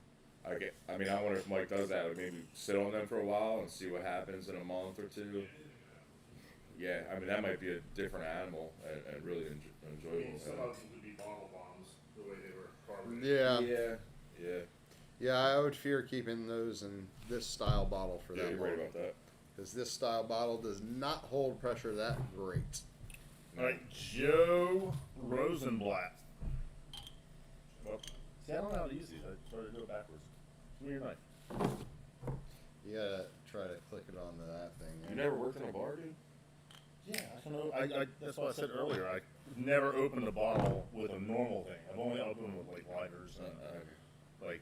I mean, I wonder if Mike does that. Like maybe sit on them for a while and see what happens in a month or two. Yeah, I mean that might be a different animal and really enjoyable. Some of them would be bottle bombs the way they were carbonated. Yeah. Yeah. Yeah, I would fear keeping those in this style bottle for Yeah, that you're long. right about that. Because this style bottle does not hold pressure that great. All right, Joe Rosenblatt. Well, see, I don't know how to use these. I started to do it backwards. Give me your knife. You gotta try to click it onto that thing. You never worked in a bar, dude? Yeah, I don't know. I that's what I said earlier. I never opened a bottle with a normal thing. I've only opened with like lighters and like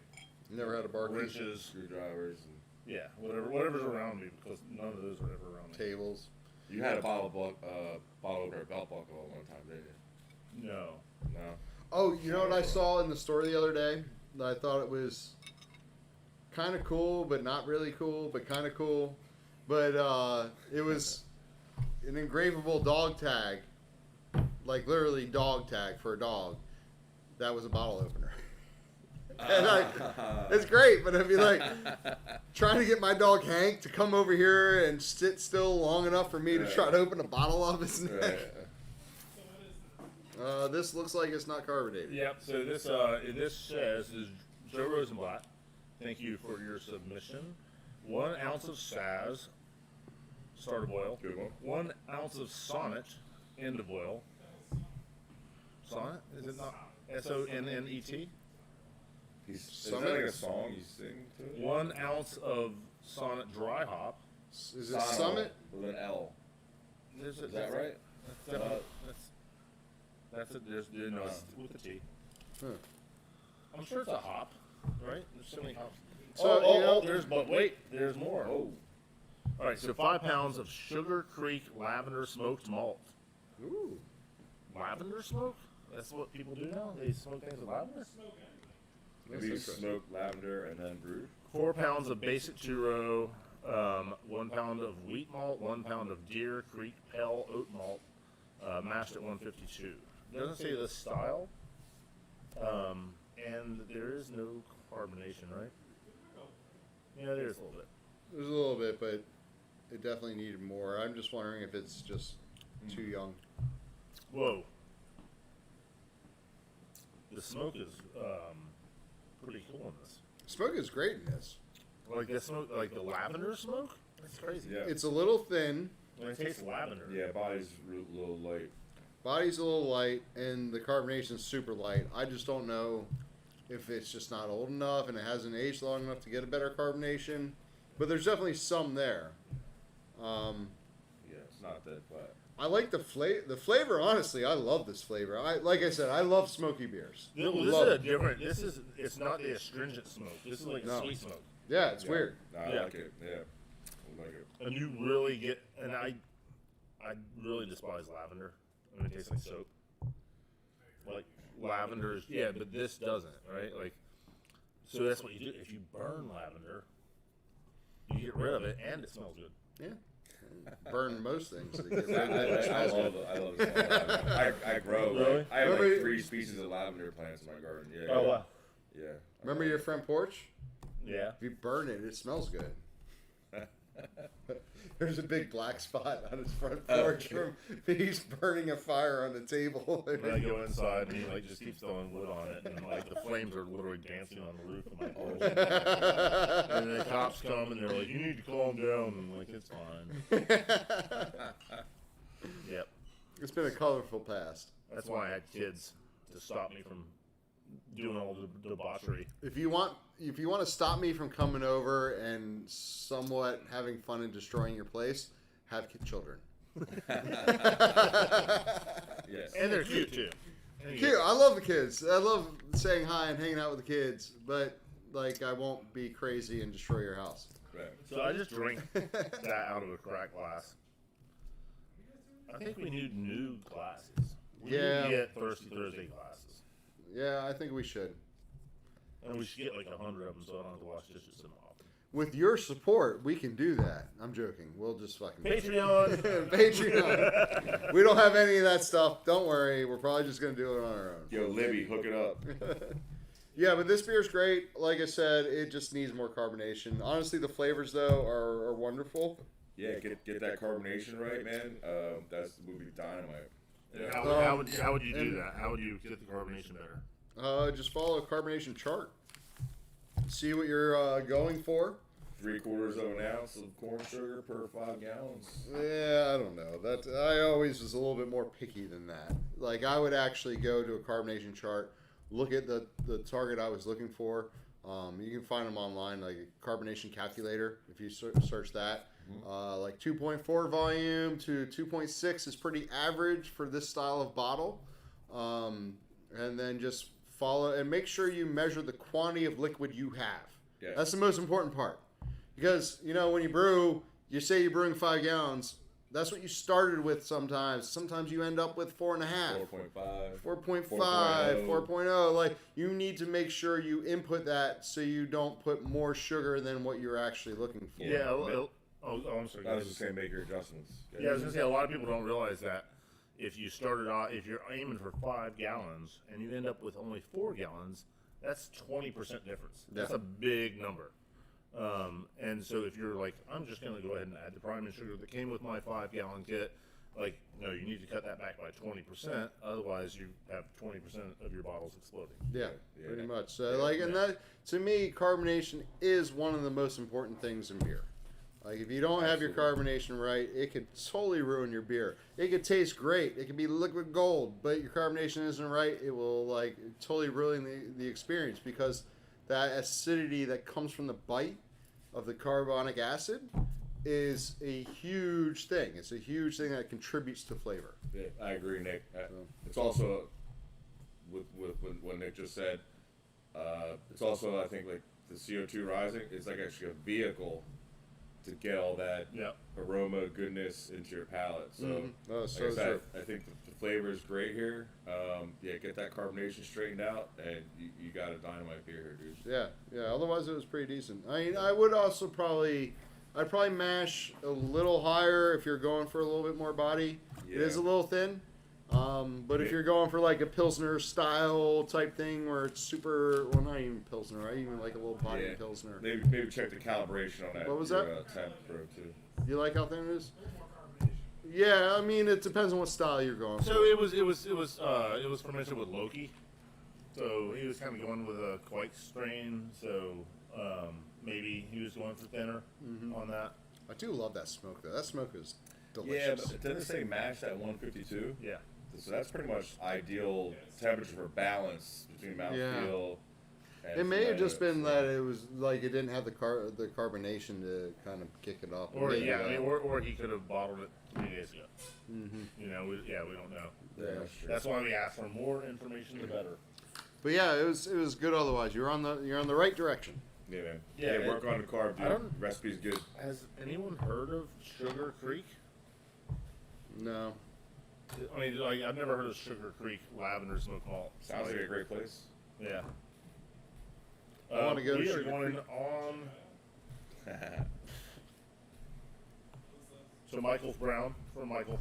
Never had a bar key. wrenches. Screwdrivers. And Yeah, whatever's around me, because none of those are ever around me. Tables. you had a bottle opener belt buckle at one time, didn't you? No. No. Oh, you know what I saw in the store the other day? That I thought it was kind of cool, but not really cool, but kind of cool. But it was an engravable dog tag, like literally dog tag for a dog. That was a bottle opener. And it's great, but I'd be like trying to get my dog Hank to come over here and sit still long enough for me to try to open a bottle off his neck. Right. So what is this? This looks like it's not carbonated. Yep. So this says is Joe Rosenblatt. Thank you for your submission. 1 ounce of Saz, start of oil. Good one. 1 ounce of Sonnet, end of oil. Sonnet? Is it not SONNET? Is that like a song you sing to? 1 ounce of Sonnet dry hop. Is it Summit? With an L. Is Is that right? That's it. There's no it's with a T. Huh. I'm sure it's a hop, right? There's so many hops. So, you know- There's more. Oh. All right, so 5 pounds of Sugar Creek lavender smoked malt. Ooh. Lavender smoke? That's what people do now. They smoke things with lavender. Maybe you interesting. smoke lavender and then brewed. 4 pounds of basic churro, 1 pound of wheat malt, 1 pound of Deer Creek pale oat malt, mashed at 152. It doesn't say the style, and there is no carbonation, right? Yeah, there is a little bit. There's a little bit, but it definitely needed more. I'm just wondering if it's just too young. Whoa. The smoke is pretty cool in this. Smoke is great in this. Like the smoke, like the lavender smoke. That's crazy. Yeah. It's a little thin. And it tastes lavender. Yeah, body's a little light. Body's a little light, and the carbonation's super light. I just don't know if it's just not old enough and it hasn't aged long enough to get a better carbonation. But there's definitely some there. Yeah, it's not that, but I like the flavor. The flavor, honestly, I love this flavor. Like I said, I love smoky beers. This Love is a it. different. It's not the astringent smoke. This is like No. a sweet smoke. Yeah, it's yeah. weird. No, I Yeah. like it. Yeah, I like it. And you really get. And I really despise lavender. I mean, it tastes like soap. Like lavender is, yeah, but this doesn't, right? Like, so that's what you do. If you burn lavender, you get rid of it, and it smells good. Yeah. Burn most things to get rid of it. It I smells love good. it. I love the smell of lavender. I grow. Really? Like, I have Remember- like 3 species of lavender plants in my garden. Yeah. Oh wow. Yeah. Remember your front porch? Yeah. If you burn it, it smells good. There's a big black spot on his front porch from he's burning a fire on the table. And I go inside and he like just keeps throwing wood on it, and like the flames are literally dancing on the roof of my porch. And then the cops come and they're like, "You need to calm down." And I'm like, "It's fine." Yep. It's been a colorful past. That's why I had kids to stop me from doing all the debauchery. If you want to stop me from coming over and somewhat having fun and destroying your place, have children. Yes. And they're cute too. And Cute. I love the kids. I love saying hi and hanging out with the kids, but like I won't be crazy and destroy your house. Right. So I just drink that out of a cracked glass. I think we need new glasses. We need Yeah. to get Thirsty Thursday glasses. Yeah, I think we should. And we should get like 100 of them so I don't have to wash dishes so often. With your support, we can do that. I'm joking. We'll just fucking Patreon! Patreon. We don't have any of that stuff. Don't worry. We're probably just gonna do it on our own. Yo, Libby, hook it up. Yeah, but this beer's great. Like I said, it just needs more carbonation. Honestly, the flavors though are wonderful. Yeah, get that carbonation right, man. That's the movie Dynamite. Yeah. How would you do that? How would you get the carbonation better? Just follow a carbonation chart. See what you're going for. 3/4 of an ounce of corn sugar per 5 gallons. Yeah, I don't know. That I always was a little bit more picky than that. Like I would actually go to a carbonation chart, look at the target I was looking for. You can find them online, like a carbonation calculator. If you search that, like 2.4 volume to 2.6 is pretty average for this style of bottle. And then just follow and make sure you measure the quantity of liquid you have. Yeah. That's the most important part. Because, when you brew, you say you're brewing 5 gallons. That's what you started with sometimes. Sometimes you end up with 4.5. 4.5. 4.5, 4.0. Like, you need to make sure you input that so you don't put more sugar than what you're actually looking for. Yeah. I'm sorry. I was just saying make your adjustments. Yeah, I was gonna say a lot of people don't realize that if you started off, if you're aiming for 5 gallons and you end up with only 4 gallons, that's 20% difference. That's Yeah. a big number. And so if you're like, I'm just gonna go ahead and add the priming sugar that came with my 5-gallon kit, like, no, you need to cut that back by 20%. Otherwise, you have 20% of your bottles exploding. Yeah, Yeah. pretty much. So, and that, to me, carbonation is one of the most important things in beer. Like, if you don't have your carbonation right, it could totally ruin your beer. It could taste great. It could be liquid gold, but your carbonation isn't right, it will, totally ruin the experience because that acidity that comes from the bite of the carbonic acid is a huge thing. It's a huge thing that contributes to flavor. Yeah, I agree, Nick. It's also, with what Nick just said, it's also, I think, like the CO2 rising, it's like actually a vehicle to get all that aroma, goodness into your palate. So, Oh, like so I said, true. I think the flavor is great here. Get that carbonation straightened out, and you got a dynamite beer here, dude. Yeah. Otherwise, it was pretty decent. I mean, I would also I'd probably mash a little higher if you're going for a little bit more body. It is a little thin. But if you're going for like a Pilsner style type thing where it's super, well, not even Pilsner, right? Even like a little body Pilsner. Maybe check the calibration on that. What was your, that? Temp Pro too. You like how thin it is? Yeah, I mean, it depends on what style you're going for. So it was fermented with Loki. So he was kind of going with a Quake strain. So maybe he was going for thinner on that. I do love that smoke, though. That smoke is Yeah, delicious. but didn't it say mash at 152? Yeah. So that's pretty much ideal temperature for balance between mouthfeel. It may have just been that it was like it didn't have the carbonation to kind of kick it off. Or Maybe or he could have bottled it 3 days ago. We don't know. Yeah. That's why we ask for more information, the better. But yeah, it was good. Otherwise, you're on the right direction. Yeah, man. Yeah, Yeah, work on the carb, dude. I don't- Recipe's good. Has anyone heard of Sugar Creek? No. I mean, like, I've never heard of Sugar Creek Lavender Smoke Malt. Sounds like a great place. Yeah. I wanna go to We are Sugar going on. So Michael Brown from Michael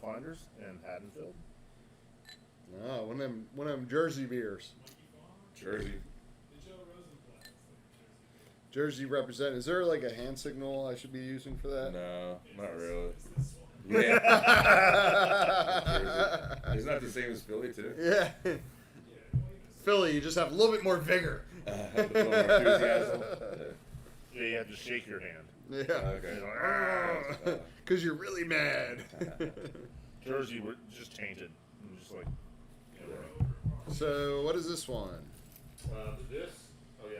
Finders in Haddonfield. Oh, one of them Jersey beers. Jersey. Jersey represent. Is there like a hand signal I should be using for that? No, not really. Yeah. Jersey. Isn't that the same as Philly, too? Yeah. Philly, you just have a little bit more vigor. A little more enthusiasm. Yeah, you have to shake your hand. Yeah. Okay. Because you're really mad. Jersey were just tainted. I'm just like, So, what is this one? this. Oh yeah.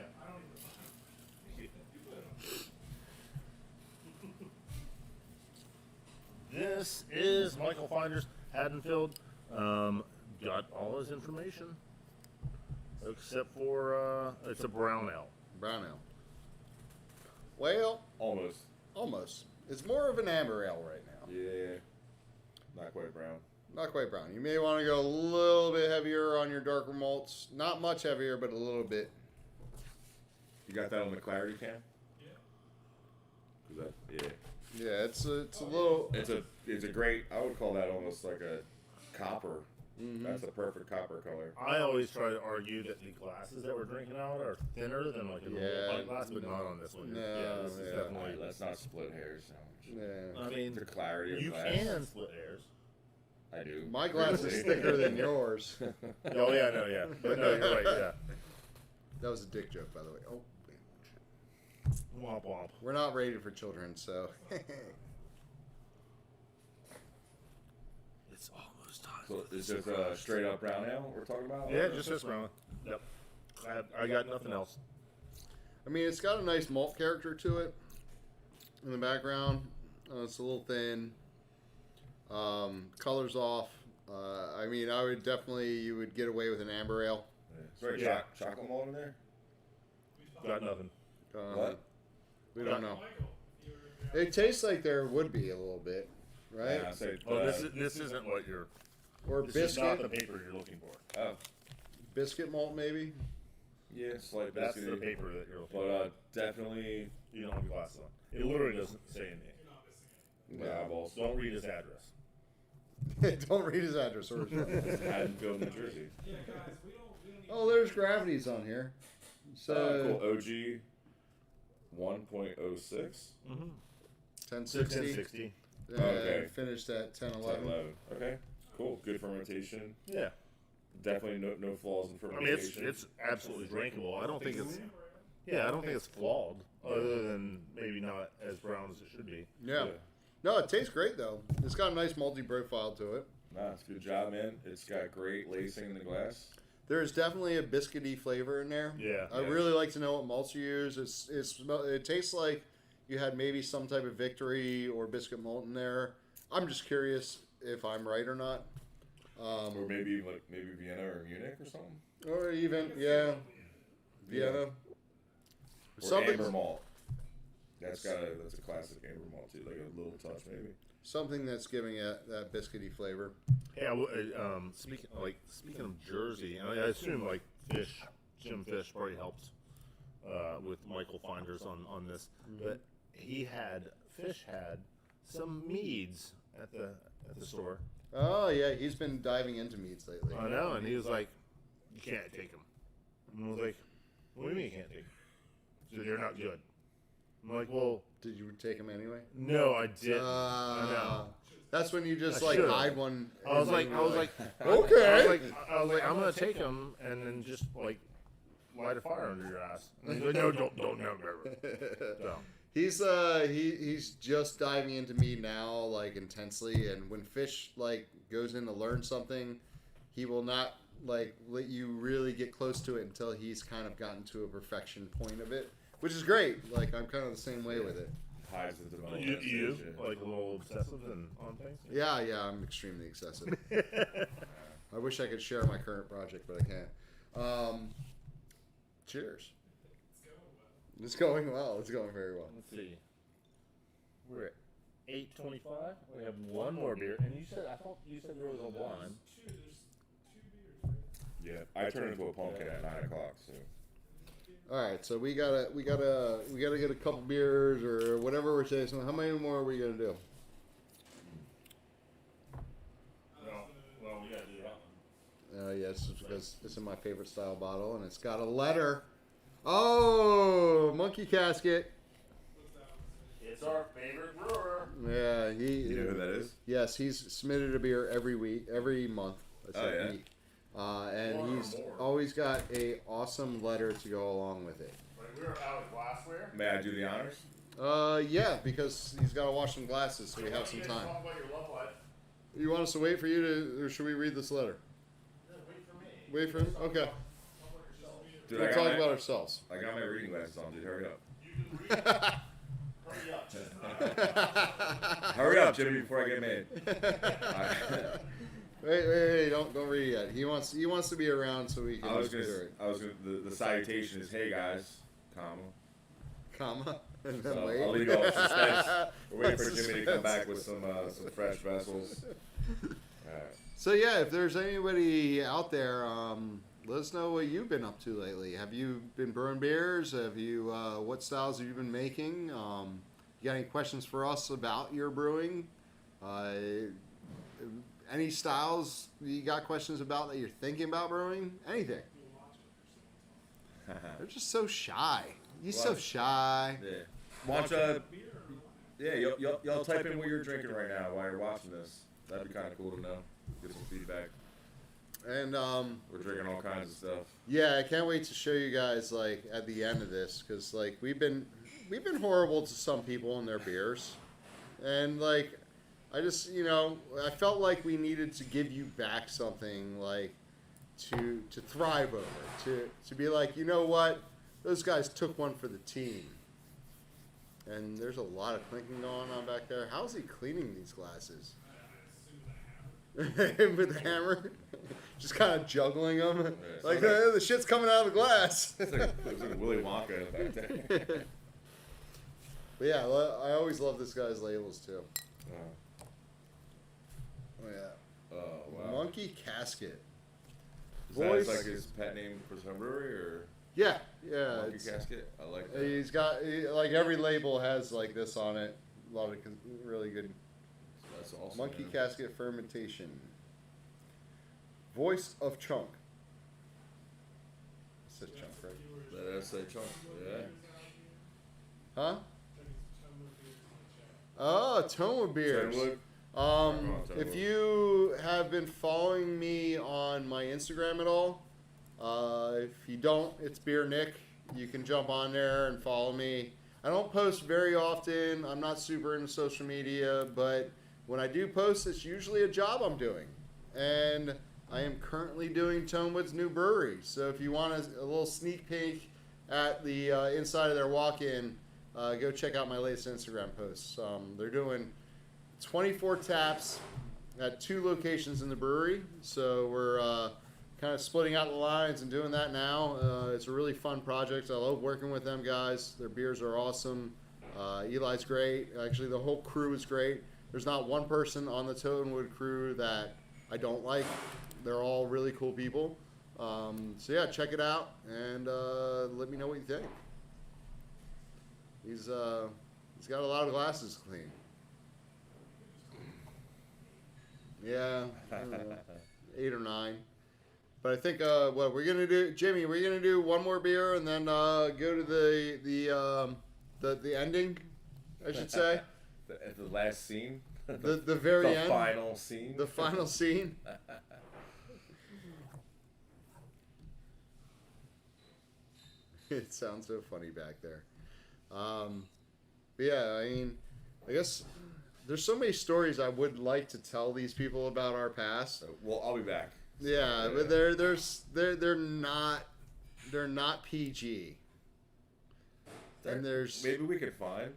This this is Michael Finder's Haddonfield. Got all his information except for it's a brown ale. Brown ale. Well, almost. It's more of an amber ale right now. Yeah. Not quite brown. Not quite brown. You may want to go a little bit heavier on your darker malts. Not much heavier, but a little bit. You got that on the clarity can? Yeah. Yeah. Yeah, it's a little. It's a great. I would call that almost like a copper. Mm-hmm. That's the perfect copper color. I always try to argue that the glasses that we're drinking out are thinner than like a normal pint glass, but not on this one. No, this is yeah. definitely. Alright, let's not split hairs. Yeah. I mean, The clarity of you glass. can split hairs. I do. My glass is thicker than yours. Oh yeah, no, yeah, but no, you're right. Yeah. That was a dick joke, by the way. Oh, Womp womp. we're not rated for children, so. It's almost done. So it's just a straight up brown ale we're talking about? Yeah, just this round. Yep. I got nothing else. I mean, it's got a nice malt character to it in the background. It's a little thin. Color's off. I mean, I would definitely, you would get away with an amber ale. Is there Yeah. chocolate malt in there? Got nothing. What? We don't know. Michael, you were It tastes like there would be a little bit, right? Yeah, I'd say, Oh, this isn't what you're. Or This is not the biscuit, paper you're looking for. oh, biscuit malt maybe. yeah, slight That's the biscuity. paper that you're looking But for. definitely You don't have glasses on. It literally doesn't say anything. not missing it. eyeballs. Don't read his address. Don't read his address. Or Haddonfield, New Jersey. Yeah, guys, we don't need oh, there's gravities on here. So Cool. OG 1.06. 1060. 1060. Okay. Finished at 1011. 11. Okay. Cool. Good fermentation. Yeah. Definitely no flaws in I mean, fermentation. it's absolutely drinkable. I don't think it's. Yeah, I don't think it's flawed, other than maybe not as brown as it should be. Yeah. No, it tastes great though. It's got a nice malty profile to it. Nice. Good job, man. It's got great lacing in the glass. There is definitely a biscuity flavor in there. Yeah. I really like to know what malts you use. It tastes like you had maybe some type of Victory or biscuit malt in there. I'm just curious if I'm right or not. Or maybe Vienna or Munich or something. Or even Vienna. Or amber malt. That's a classic amber malt too, like a little touch maybe. Something that's giving it that biscuity flavor. Yeah. Speaking of Jersey, I assume like Jim Fish probably helped with Michael Finders on this, but Fish had some meads at the store. Oh yeah, he's been diving into meats lately. I know, and he was like, "You can't take them." And I was like, "What do you mean you can't take them?" He said, "They're not good." I'm like, "Well, Did you take him anyway? no, I didn't." I know. That's when you just I like should've. hide one. I was like, okay. I was like, I'm gonna take them and then just like light a fire under your ass. And he's like, no, don't, never. So, He's just diving into me now, like intensely. And when Fish like goes in to learn something, he will not like let you really get close to it until he's kind of gotten to a perfection point of it, which is great. Like I'm kind of the same way with it. Hides the development. you stage, like a little obsessive on things. Yeah, I'm extremely excessive. I wish I could share my current project, but I can't. Cheers. It's going well. It's going very well. Let's see. We're at 8:25. We have one more beer, and I thought you said there was a wine. There's two beers, right? Yeah, I turn into a pumpkin at 9 o'clock. So All right, so we gotta get a couple beers or whatever we're saying. So how many more are we gonna do? Well, we gotta do that one. Yes, because this is my favorite style bottle, and it's got a letter. Oh, monkey casket. It's our favorite brewer. Yeah, you know who that is? Yes, he's submitted a beer every month. I said yeah. week. And More or he's more. always got a awesome letter to go along with it. Like we're out of glassware. May I do the honors? Yeah, because he's got to wash some glasses, so we have some time. Talk about your love life. You want us to wait for you to, or should we read this letter? No, wait for me. Wait for him? Okay. Dude, We'll I talk got about ourselves. my reading glasses on, dude. Hurry up. You can read. Hurry up, Jimmy, before I get mad. Wait, don't read yet. He wants to be around so we can. The salutation is, hey guys, comma, and then So wait. I'll leave it off suspense. We're waiting for Jimmy to come back with some fresh vessels. So yeah, if there's anybody out there, let us know what you've been up to lately. Have you been brewing beers? Have you what styles have you been making? You got any questions for us about your brewing? Any styles you got questions about that you're thinking about brewing? Anything? They're just so shy. You're so shy. Yeah. Watch y'all type in what you're drinking right now while you're watching this. That'd be kind of cool to know. Get some feedback. And We're drinking all kinds of stuff. yeah, I can't wait to show you guys like at the end of this because like we've been horrible to some people and their beers, and like I just I felt like we needed to give you back something like to thrive over, to be like, you know what, those guys took one for the team. And there's a lot of clinking going on back there. How's he cleaning these glasses? With a hammer? Just kind of juggling them. Yeah, Like, the shit's coming out of the glass. It's like Willy Wonka back there. But yeah, I always love this guy's labels too. Oh yeah. Oh, wow. Monkey Casket. Is that like his pet name for his home brewery, or Yeah. Monkey It's, Casket? I like that. he's got like every label has like this on it. A lot of really good. That's awesome. Monkey man. Casket Fermentation. Voice of Chunk. It says Chunk, right? That's a chunk. Yeah. Huh? Oh, Toma Beers. Turnwood? If you have been following me on my Instagram at all, if you don't, it's Beer Nick. You can jump on there and follow me. I don't post very often. I'm not super into social media, but when I do post, it's usually a job I'm doing. And I am currently doing Tonewood's new brewery. So if you want a little sneak peek at the inside of their walk-in, go check out my latest Instagram posts. They're doing 24 taps at 2 locations in the brewery. So we're kind of splitting out the lines and doing that now. It's a really fun project. I love working with them guys. Their beers are awesome. Eli's great. Actually, the whole crew is great. There's not one person on the Tonewood crew that I don't like. They're all really cool people. So yeah, check it out and let me know what you think. He's got a lot of glasses to clean. Yeah, I don't know, 8 or 9. But I think what we're gonna do, Jimmy, we're gonna do one more beer and then go to the ending, I should say. The last scene. The very the end. final scene. The final scene. It sounds so funny back there. But yeah, I mean, I guess there's so many stories I would like to tell these people about our past. Well, I'll be back. Yeah, but they're not PG. And there's maybe we could find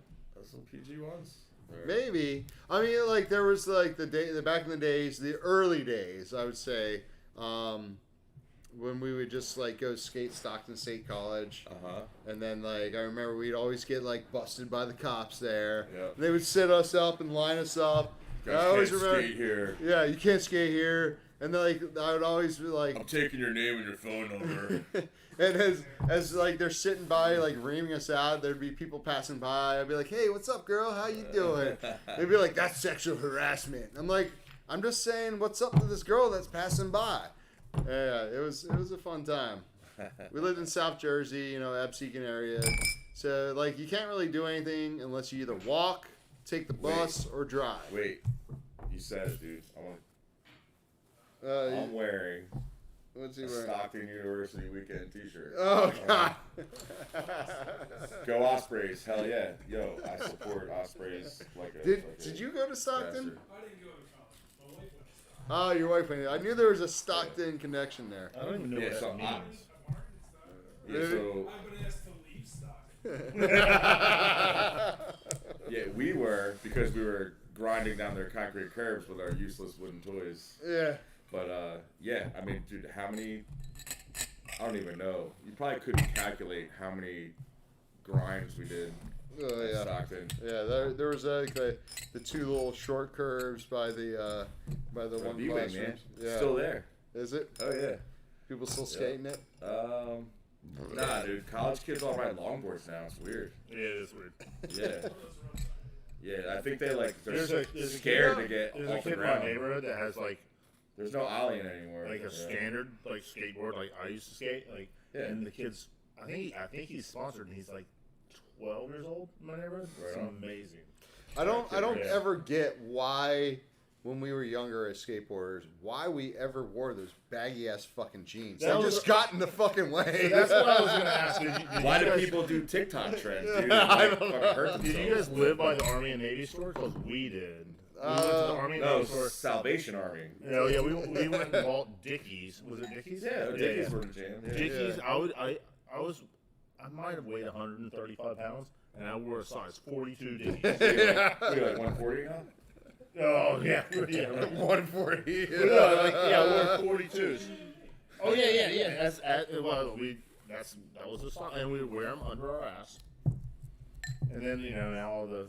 some PG ones. Or- maybe. I mean, like there was like the back in the days, the early days, I would say, when we would just like go skate Stockton State College. And then like I remember we'd always get like busted by the cops there. Yep. They would sit us up and line us up. You I guys always can't remember. skate here. Yeah, you can't skate here. And then like I would always be like, I'm taking your name and your phone number. and as like they're sitting by like reaming us out, there'd be people passing by. I'd be like, hey, what's up, girl? How you doing? They'd be like, that's sexual harassment. I'm like, I'm just saying, what's up to this girl that's passing by? Yeah, it was a fun time. We lived in South Jersey, Absecon area. So like you can't really do anything unless you either walk, take the bus, or drive. Wait, you said it, dude. I'm wearing What's he a wearing? Stockton University weekend T-shirt. Oh God! Go Ospreys! Hell yeah! Yo, I support Ospreys. Did you go to Stockton? bastard. I didn't go to college. My wife went to Stockton. Oh, your wife went. I knew there was a Stockton connection there. I don't even know Yeah, what so that I- means. Yeah, so I've been asked to leave Stockton. were because we were grinding down their concrete curbs with our useless wooden toys. Yeah. But yeah, I mean, dude, how many? I don't even know. You probably couldn't calculate how many grinds we did. Oh yeah. Stockton. Yeah, there was like the two little short curves by the one V-Wing, classroom. man. Yeah. Still there. Is it? Oh yeah. People still skating it? Nah, dude. College kids all ride longboards now. It's weird. Yeah, it is weird. Yeah. Yeah, I think they're There's a scared to get There's a off the kid in my ground. neighborhood that has like There's no ollie in it anymore. a standard like skateboard like I used to skate like, Yeah. and the kid's I think he's sponsored and he's like 12 years old in my neighborhood. It's Right on. amazing. I don't Yeah. ever get why when we were younger as skateboarders, why we ever wore those baggy ass fucking jeans. That They was- just got in the fucking way. That's what I was gonna ask. Why do you guys- people do TikTok trends, dude? I Like, don't fucking know. hurt Did you themselves. guys live by the Army and Navy store? Because we did. We went to the Army and No, Navy store. Salvation Army. Yeah, we went and bought Dickies. Was it Dickies? Yeah, Dickies were the jam. Yeah. Dickies. I might have weighed 135 pounds, and I wore a size 42 Dickies. What are you, like 140 now? Oh yeah, yeah. 140. I wore 42s. Oh yeah. That was the style, and we would wear them under our ass. And then now the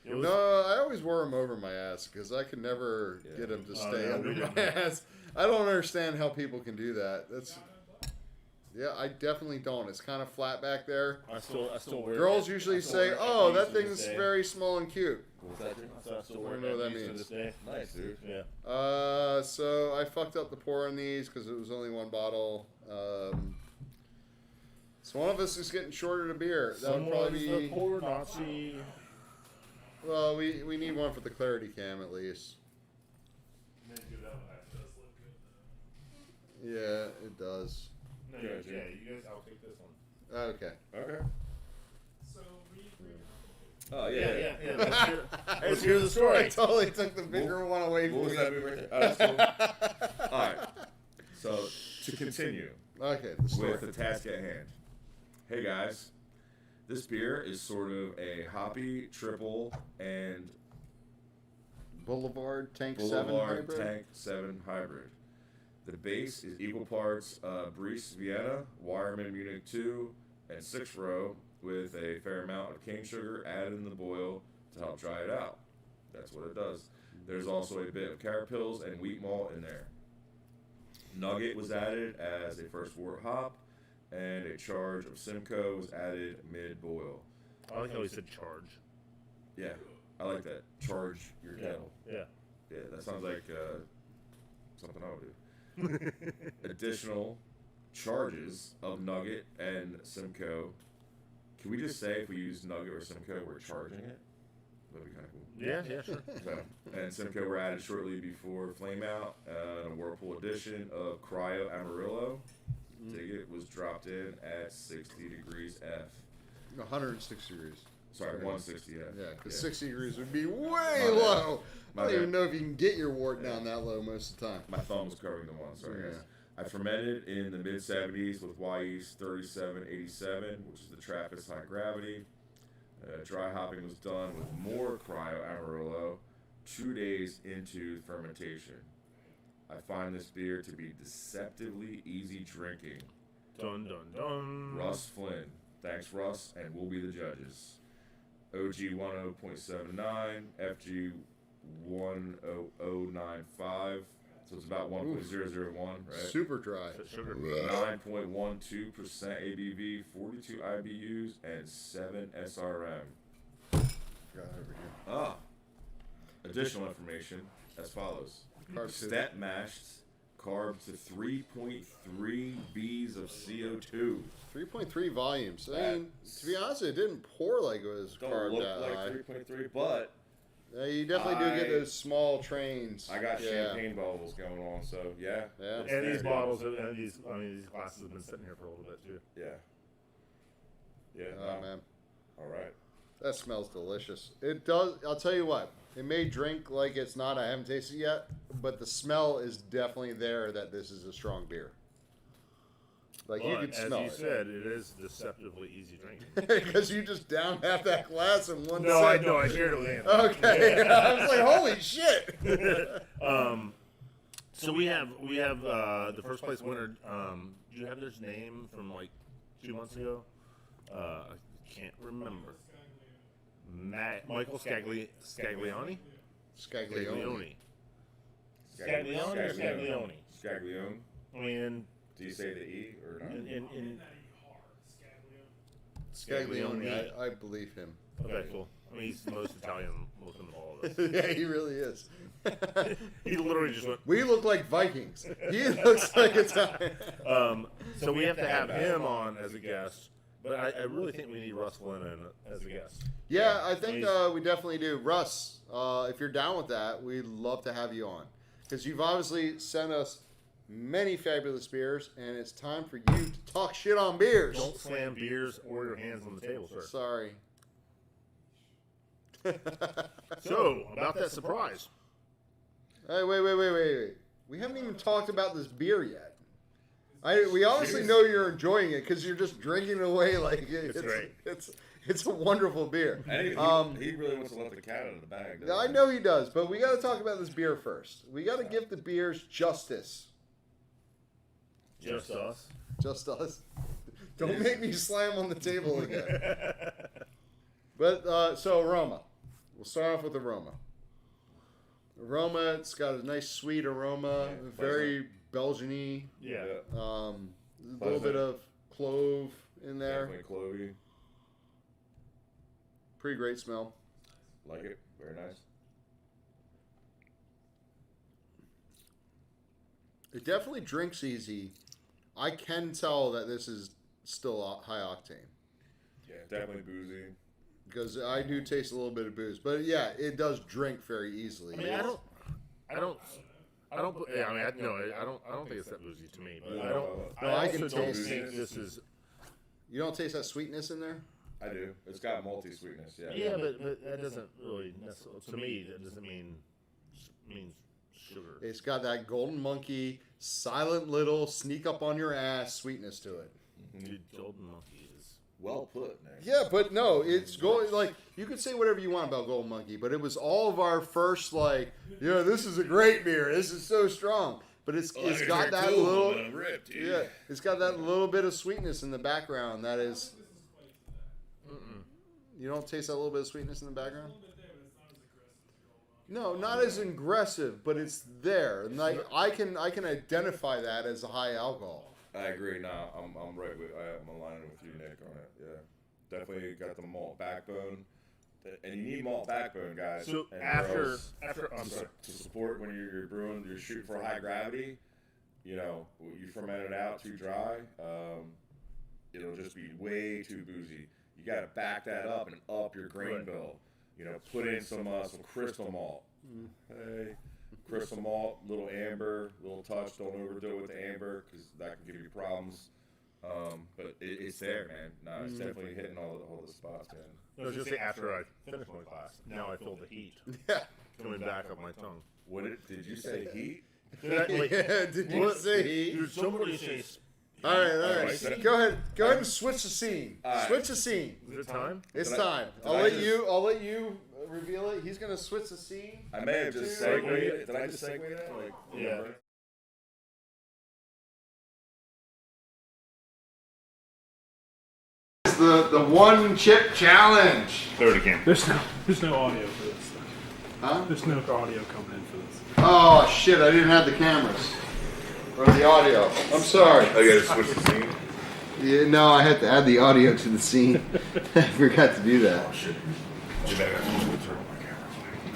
it was, No, I always wore them over my ass because I could never get them to stay no, under we my didn't. ass. I don't understand how people can do that. Yeah, I definitely don't. It's kind of flat back there. I still wear. Girls it. usually I still say, wear "Oh, FDs that to this thing's day. very small and cute." What's that, dude? So I still I wear don't know what that FDs to means. this day. Nice, dude. Yeah. So I fucked up the pour on these because it was only one bottle. So one of us is getting shorted of beer. That would probably Someone's be. the poor Nazi. Well, we need one for the clarity cam at least. Maybe that does look good Yeah, it does. No, Yeah, yeah, you guys. I'll take this one. Okay. Okay. though. So we Oh, Yeah. yeah. Let's hear the I story. totally took the bigger one away What from was me. that movie right there? Oh, that's cool. All right. So, to continue Okay, the story. with the task at hand. Hey, guys. This beer is sort of a hoppy, triple, and Boulevard Tank 7 Boulevard hybrid. Tank 7 hybrid. The base is equal parts Brice Vienna, Wireman Munich 2, and 6 row with a fair amount of cane sugar added in the boil to help dry it out. That's what it does. There's also a bit of carapils and wheat malt in there. Nugget was added as a first wort hop, and a charge of Simcoe was added mid-boil. I like how he said charge. Yeah, I like that. Charge your kettle. Yeah. Yeah, that sounds like something I would do. Additional charges of Nugget and Simcoe. Can we just say if we use Nugget or Simcoe, we're charging it? That'd be kind of cool. Yeah, sure. So, and Simcoe were added shortly before Flame Out. A Whirlpool edition of Cryo Amarillo. Dig it was dropped in at 60 degrees F. 106 degrees. Sorry, 160 F. Yeah, because 60 degrees would be way bad. low. My I don't even bad. know if you can get your wort down that low most of the time. My thumb was covering the one. Sorry, Yeah. guys. I fermented in the mid 70s with Yeast 3787, which is the Trappist high gravity. Dry hopping was done with more Cryo Amarillo 2 days into fermentation. I find this beer to be deceptively easy drinking. Dun dun dun. Russ Flynn. Thanks, Russ, and we'll be the judges. OG 10.79, FG 10095. So it's about 1.001, right? Super dry. Sugar. 9.12% ABV, 42 IBUs, and 7 SRM. God, over here. Ah. Additional information as follows. Carb to- Step mashed, carb to 3.3 Bs of CO2. 3.3 volumes. I mean, to be honest, it didn't pour like it was Don't carved look that like high. 3.3, but You definitely do get those small trains. I got Yeah. champagne bubbles going on, so yeah. Yeah. It's And these there. bottles, these glasses have been sitting here for a little bit too. Yeah. Yeah. Oh, man. All right. That smells delicious. It does. I'll tell you what. It may drink like it's not. I haven't tasted it yet, but the smell is definitely there that this is a strong beer. Like you But could as smell you it. said, it is deceptively easy drinking. Because you just down half that glass in one No, I sip. know. I shared it with Anthony. Okay. I was like, holy shit. So we have the first place winner. Do you have their name from like 2 months ago? I can't remember. Michael Scaglione. Scaglione. Scaglione or Scaglione? Scaglione. I mean, Do you say the E or not? in Scaglione. I believe him. okay, cool. I mean, he's the most Italian looking of all of us. Yeah, he really is. He literally just went. We look like Vikings. He looks like Italian. So we have to have him on as a guest, but I really think we need Russ Lennon as a guest. Yeah, I think we definitely do. Russ, if you're down with that, we'd love to have you on. Because you've obviously sent us many fabulous beers, and it's time for you to talk shit on beers. Don't slam beers or your hands on the table, sir. Sorry. So, about that surprise. Hey, wait. We haven't even talked about this beer yet. We obviously know you're enjoying it because you're just drinking it away like it's great. It's a wonderful beer. He really wants to let the cat out of the bag. I know he does, but we got to talk about this beer first. We got to give the beers justice. Just us. Just us. Don't make me slam on the table again. But so aroma. We'll start off with aroma. Aroma, it's got a nice sweet aroma, very Belgian-y. Yeah. A little bit of clove in there. Definitely clovey. Pretty great smell. Like it. Very nice. It definitely drinks easy. I can tell that this is still high octane. Yeah, definitely boozy. Because I do taste a little bit of booze. But yeah, it does drink very easily. I mean, I don't. Yeah, I mean, I don't think it's that boozy to me. But I can also don't taste think it. this is. You don't taste that sweetness in there? I do. It's got multi sweetness. Yeah. Yeah, but that doesn't really necessarily. To me, that doesn't means sugar. It's got that golden monkey, silent little, sneak up on your ass sweetness to it. Dude, Golden Monkey is. Well put, man. Yeah, but no, it's going like you could say whatever you want about Golden Monkey, but it was all of our first like, yeah, this is a great beer. This is so strong, but it's got that little, yeah, it's got that little bit of sweetness in the background. That is, you don't taste that little bit of sweetness in the background. No, not as aggressive, but it's there, and like I can identify that as a high alcohol. I agree. No, I'm right with. I'm aligning with you, Nick, on it. Yeah, definitely got the malt backbone, and you need malt backbone, guys. So and after, girls I'm sorry. to support when you're brewing, you're shooting for high gravity. You know, you ferment it out too dry, it'll just be way too boozy. You got to back that up and up your grain bill. You know, put in some crystal malt. Hey. Crystal malt, little amber, little touch. Don't overdo it with the amber because that can give you problems. But it's there, man. No, it's definitely hitting all the spots, man. I was just say after I finished my class. Now I feel the heat Yeah. coming back up my tongue. Did you say heat? Yeah, did you say heat? Dude, somebody says. All right. Alright. Go ahead and switch the scene. All right. Switch the scene. Is it time? It's Did I- time. did I'll I let just- you reveal it. He's gonna switch the scene. I may have just segued it. Did I just segue that? Like, Yeah. remember? The one chip challenge. Throw it again. There's no audio for this. Huh? There's no audio coming in for this. Oh shit! I didn't have the cameras or the audio. I'm sorry. I gotta switch the scene. Yeah, no, I had to add the audio to the scene. I forgot to do that. Oh shit. You better turn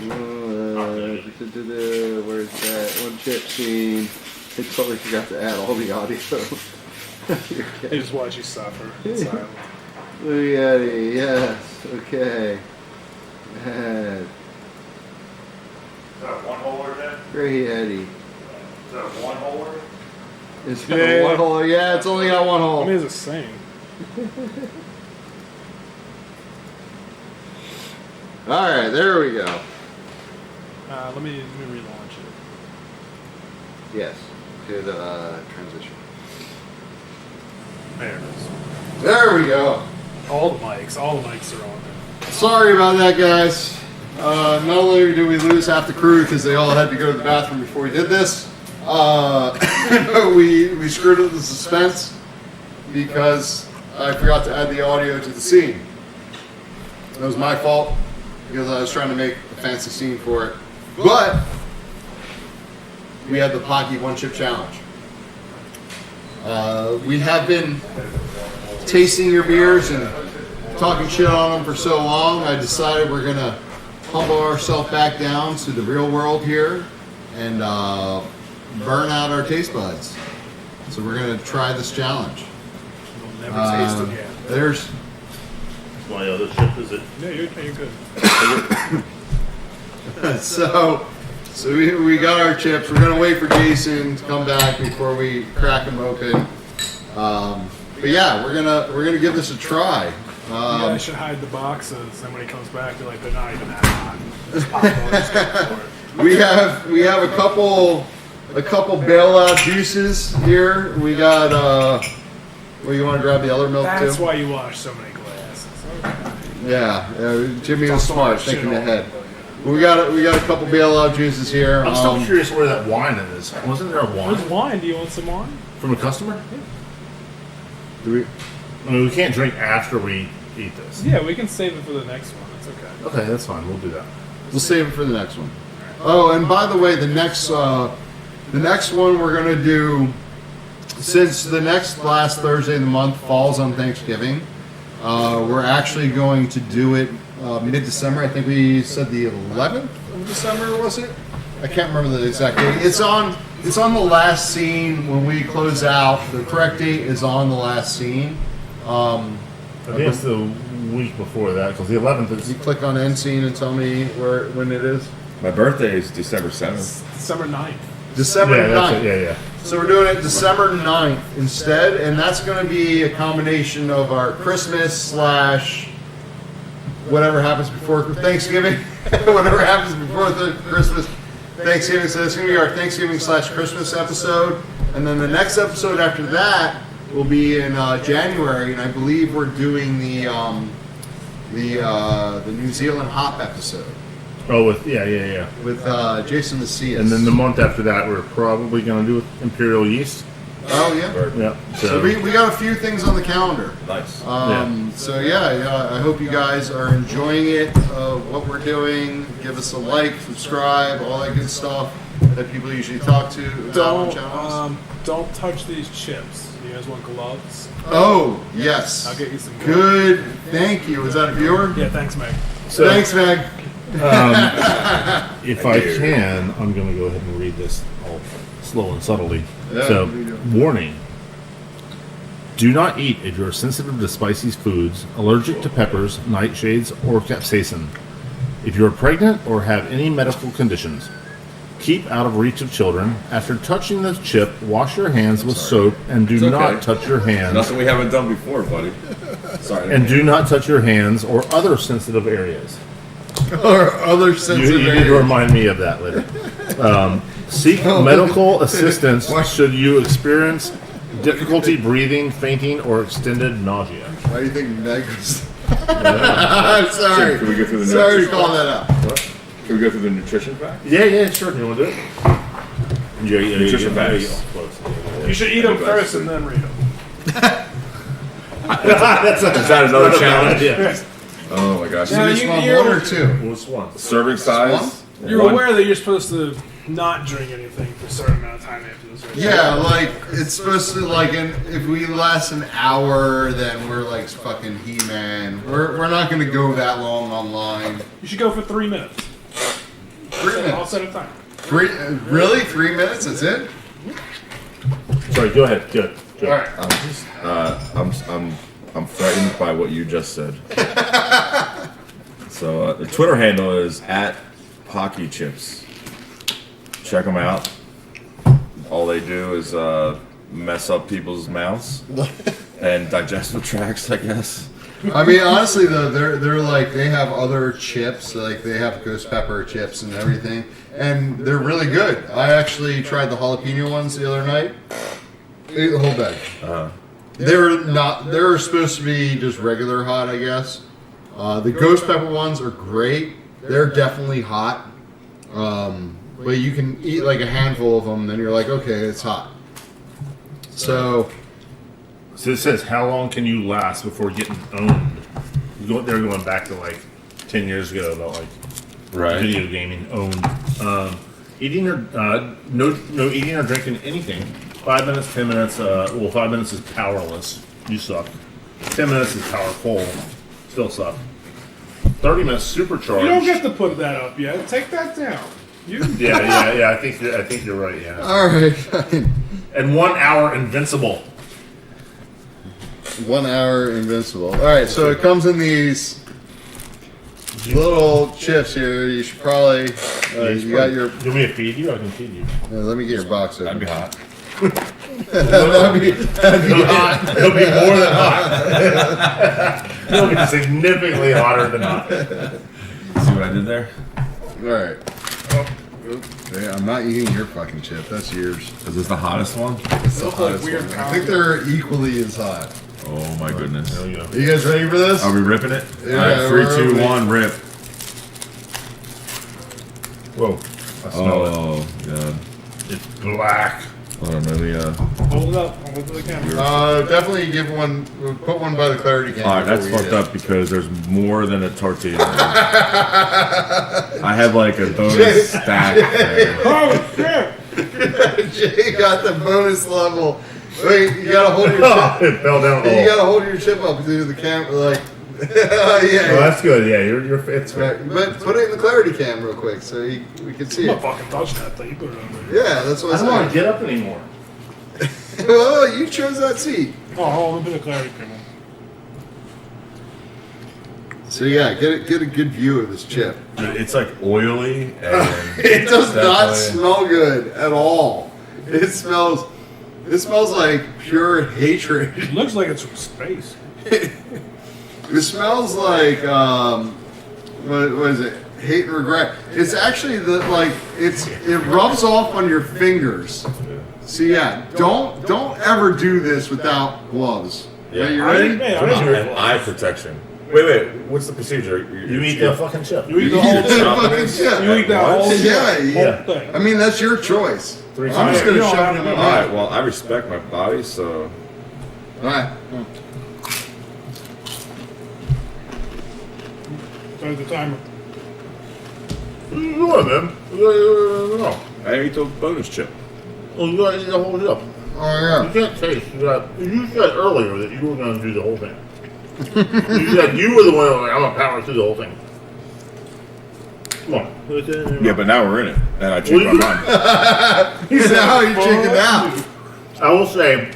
my camera. Where's that one chip scene? I totally forgot to add all the audio. They just watch you suffer in silence. Look at it. Yes. Okay. Add. Is that a one-holer then? Great Eddie. Is that a one-holer? Is it a one hole? Yeah, it's only got one I hole. mean, it's the same. All right, there we go. Let me relaunch it. Yes. Good transition. There it is. There we go. All the mics are on there. Sorry about that, guys. Not only did we lose half the crew because they all had to go to the bathroom before we did this, but we screwed up the suspense because I forgot to add the audio to the scene. That was my fault because I was trying to make a fancy scene for it. But we had the Pocky One Chip Challenge. We have been tasting your beers and talking shit on them for so long, I decided we're gonna humble ourselves back down to the real world here and burn out our taste buds. So we're gonna try this challenge. We'll never taste them again. There's My other chip is it? No, you're good. so we got our chips. We're gonna wait for Jason to come back before we crack them open. But yeah, we're gonna give this a try. You guys should hide the boxes, and when he comes back, you're like, they're not even that hot. Just pop them on, just go for it. we have a couple bailout juices here. We got well, you want to grab the other milk That's too? why you wash so many glasses. Okay. Yeah, Jimmy was Also smart, shit thinking all ahead. over. We got a couple bailout juices here. I'm still curious where that wine is. Wasn't there a wine Where's wine? Do you want some wine? from a customer? Do we? I mean, we can't drink after we eat this. Yeah, we can save it for the next one. It's okay. Okay, that's fine. We'll do that. We'll save it for the next one. Oh, and by the way, the next one we're gonna do, since the last Thursday of the month falls on Thanksgiving, we're actually going to do it mid-December. I think we said the 11th of December, was it? I can't remember the exact date. It's on the last scene when we close out. The correct date is on the last scene. I think it's the week before that because the 11th is. You click on end scene and tell me when it is. My birthday is December 7th. December 9th. December Yeah, 9th. that's it. Yeah. So we're doing it December 9th instead, and that's going to be a combination of our Christmas / whatever happens before Thanksgiving, whatever happens before Christmas, Thanksgiving. So it's going to be our Thanksgiving / Christmas episode, and then the next episode after that will be in January, and I believe we're doing the New Zealand hop episode Oh, with yeah. with Jason Macias. And then the month after that, we're probably going to do with Imperial Yeast. oh yeah. Yeah. So we got a few things on the calendar. Nice. So yeah, I hope you guys are enjoying it. What we're doing, give us a like, subscribe, all that good stuff that people usually talk to about on channels. Don't touch these chips. You guys want gloves? Oh yes, I'll get you some gloves. good. Thank you. Was that a viewer? Yeah, thanks, Meg. So, Thanks, Meg. if I can, I'm going to go ahead and read this all slow and subtly. Yeah, So, there you go. warning. Do not eat if you are sensitive to spicy foods, allergic to peppers, nightshades, or capsaicin. If you are pregnant or have any medical conditions, keep out of reach of children. After touching the chip, wash your hands with soap and do It's okay. not touch your hands. Nothing we haven't done before, buddy. Sorry. And do not touch your hands or other sensitive areas. Or other You sensitive need to areas. remind me of that later. Seek medical assistance should you experience difficulty breathing, fainting, or extended nausea. Why do you think Meg was? I'm sorry. Can we go through the Sorry to nutrition call that out. Can we go through the nutrition facts? Yeah, sure. You want to do it? Yeah, Nutrition facts. You should eat them first and then read them. That's Is that another challenge? Yeah. Oh my gosh. You just want one or two? What's one? Serving size. You're one- aware that you're supposed to not drink anything for a certain amount of time after this. Right? Yeah, like it's supposed to if we last an hour, then we're like fucking He-Man. We're not gonna go that long online. You should go for 3 minutes. 3 I'll minutes. set a time. Really? 3 minutes? That's it? Sorry, go ahead. Good. All right. I'm frightened by what you just said. So the Twitter handle is @PockyChips. Check them out. All they do is mess up people's mouths and digestive tracts, I guess. I mean, honestly though, they're like they have other chips, like they have ghost pepper chips and everything, and they're really good. I actually tried the jalapeno ones the other night. Ate the whole bag. They're not. They're supposed to be just regular hot, I guess. The ghost pepper ones are great. They're definitely hot. But you can eat like a handful of them, then you're like, okay, it's hot. So it says, how long can you last before getting owned? They're going back to like 10 years ago about like video gaming owned. Eating or no eating or drinking anything. 5 minutes, 10 minutes. 5 minutes is powerless. You suck. 10 minutes is powerful. Still suck. 30 minutes supercharged. You don't get to put that up yet. Take that down. Yeah. I think you're right. Yeah. all right, And 1 hour invincible. 1 hour invincible. All right, so it comes in these little chips here. You should probably. You got your. Do me to feed you? I can feed you. Let me get your box open. That'd be hot. that'd be hot. It'll be more than hot. It'll be significantly hotter than hot. See what I did there? All right. Yeah, I'm not eating your fucking chip. That's yours. Is this the hottest one? It's the Look like hottest weird one. I think they're equally as hot. Oh my goodness. There you go. Are you guys ready for this? Are we ripping it? Yeah, All right, 3, we're 2, ripping it. 1, rip. Whoa. I smell it. Oh god. It's black. Hold on, maybe Hold it up. Hold it to the camera. Definitely put one by the clarity can. All right, that's before we fucked eat up because there's more than a tortilla. I have like a bonus stack there. Oh shit! it. Jay got the bonus level. Wait, you gotta hold your chip. It fell down. You gotta hold your chip up to the camera, like. Oh, yeah. that's good. Yeah, you're it's Right, but put it in the clarity cam real quick so we can see I'm it. not fucking touch that thing. You put it on there. Yeah, that's what I I don't want to said. get up anymore. Well, you chose that seat. Oh, hold on. Put the clarity camera. So yeah, get a good view of this chip. It's like oily and It does not definitely- smell good at all. It smells like pure hatred. It looks like it's from space. It smells like what is it? Hate and regret. It's actually it rubs off on your fingers. So yeah, don't ever do this without gloves. Yeah. Are you I ready? didn't- man, I didn't do and it. eye protection. Wait, what's the procedure? You eat that fucking chip. You eat the whole thing. Fucking shit. You eat that What? whole Yeah, yeah. whole thing. I mean, that's your choice. I'm just times. gonna You don't shove have it in to my do All mouth. right. Well, I respect my body, so All right. Start the timer. Go on, man. No. I ate the bonus chip. Well, you gotta eat the whole chip. Oh You can't taste. You said earlier that you were going to do the whole thing. You said you were the one who was like, I'm going to power through the whole thing. Come on. Yeah, but now we're in it, and I changed my mind. yeah. He said, "How you chicken out?" I will say,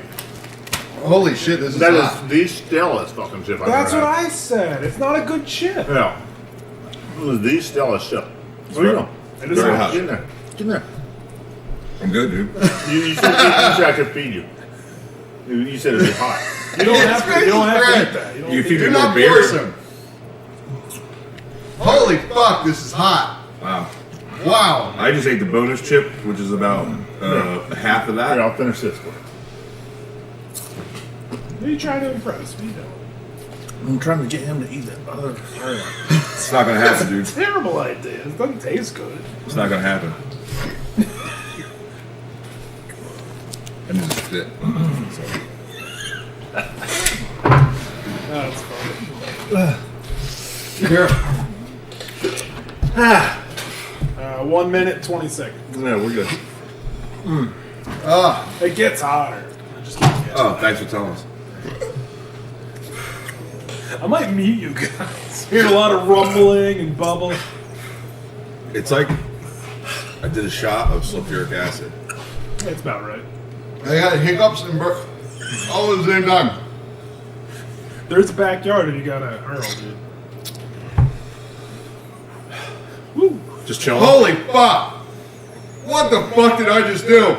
Holy shit, this is that is hot. the stallest fucking chip I've That's ever what had. I said. It's not a good chip. Yeah. It was the stallest chip. Where you going? It is Very not. hot. Get in there. Get in there. I'm good, dude. You said I could feed you. You said it'd be hot. You don't have to. You don't have to Right. eat that. You don't You have feed to Do me eat more not beer. force him. Holy fuck, this is hot. Wow. Wow. I just ate the bonus chip, which is about half of Here, that. I'll finish this one. Who are you trying to impress? Me, though. I'm trying to get him to eat that other one. It's not gonna happen, dude. Terrible idea. It doesn't taste good. It's not gonna happen. And just spit. That's funny. Here. 1 minute, 20 seconds. No, we're good. Ah, It gets hotter. It just keeps getting Oh, thanks for telling us. I might meet you guys. Hear a lot of rumbling and bubble. It's like I did a shot of sulfuric acid. That's about right. I got hiccups and all at the same time. There's a backyard if you got a hurl, dude. Woo. Just chilling. Holy fuck! What the fuck did I just do?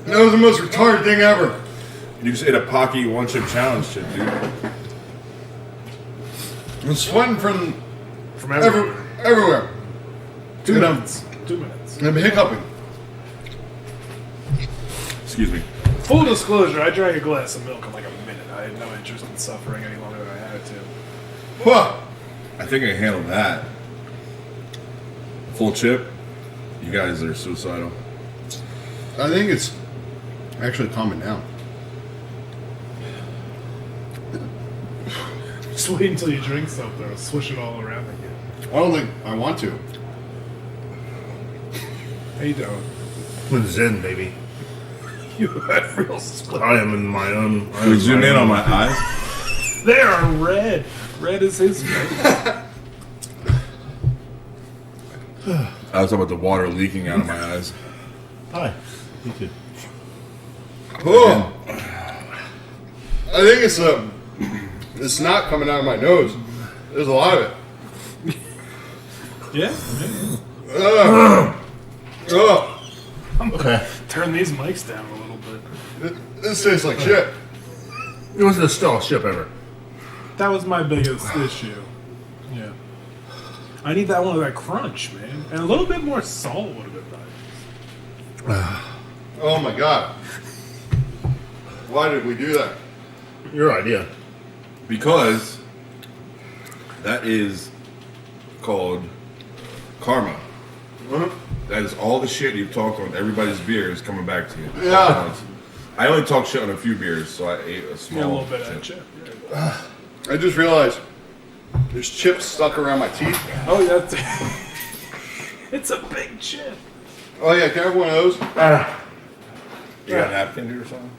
That was the most retarded thing ever. You just ate a Pocky one chip challenge chip, dude. I'm sweating from From everywhere. everywhere. 2 You know, minutes. 2 minutes. I'm hiccuping. Excuse me. Full disclosure, I drank a glass of milk in like a minute. had no interest in suffering any longer than I had to. Whoa. I think I handled that. Full chip. You guys are suicidal. I think it's actually calming down. Just wait until you drink something. It'll swish it all around again. I don't think I want to. How you doing? I'm Zen, baby. You have real split. I am in my own. Can we zoom in on my eyes? They are red. Red is his face. I was talking about the water leaking out of my eyes. Hi. Me too. Oh. I think it's not coming out of my nose. There's a lot of it. Yeah. Oh. Okay. Turn these mics down a little bit. This tastes like shit. It was the stallest ship ever. That was my biggest issue. Yeah. I need that one with that crunch, man. And a little bit more salt would have been nice. Oh my god. Why did we do that? Your idea. Because that is called karma. Uh-huh. That is all the shit you've talked on everybody's beers coming back to you. Yeah. I only talked shit on a few beers, so I ate a small Yeah, a little bit of chip. that chip. Yeah. I just realized there's chips stuck around my teeth. Oh, yeah. It's a big chip. Oh yeah, can I have one of those? You got a napkin here or something?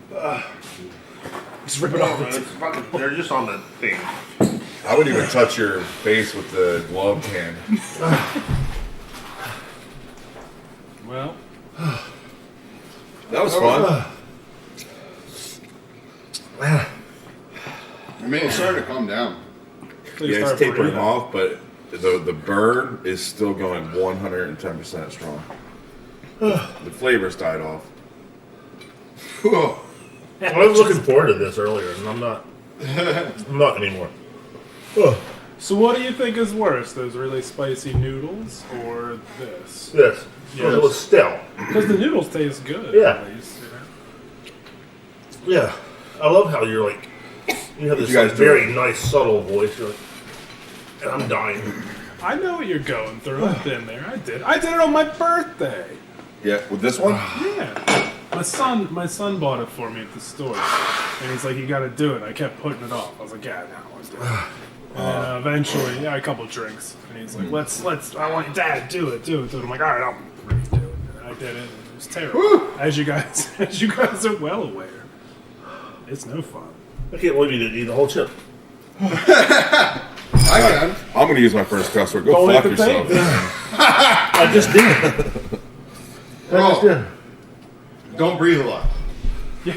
Just rip it off. They're just on the thing. I wouldn't even touch your face with the gloved hand. Well, That was fun. I mean, it's starting to calm down. please Yeah, it's start tapering breathing. off, but the burn is still going 110% strong. The flavor's died off. Whew. I was looking forward to this earlier, and I'm not. I'm not anymore. Oh, So what do you think is worse, those really spicy noodles or this? yes. Yes. It was stale. Because the noodles taste good. Yeah. At least, you know? Yeah. I love how you're like. You have this You guys like, do very nice, subtle voice. You're like, and I'm dying. I know what you're going through. I've been there. I did it on my birthday. Yeah, with this one? Yeah. My son bought it for me at the store. And he's like, you gotta do it. I kept putting it off. I was like, yeah, no, I want to do it. And then eventually, yeah, a couple drinks. And he's like, let's, I want Dad, do it. I'm like, all right, I'll really do it. And I did it. And it was terrible. As you guys are well aware. It's no fun. I can't believe you didn't eat the whole chip. I can. I'm going to use my first cuss word. Go Don't fuck hit the yourself. tape. I just did. I just did. Don't breathe a lot. Yeah,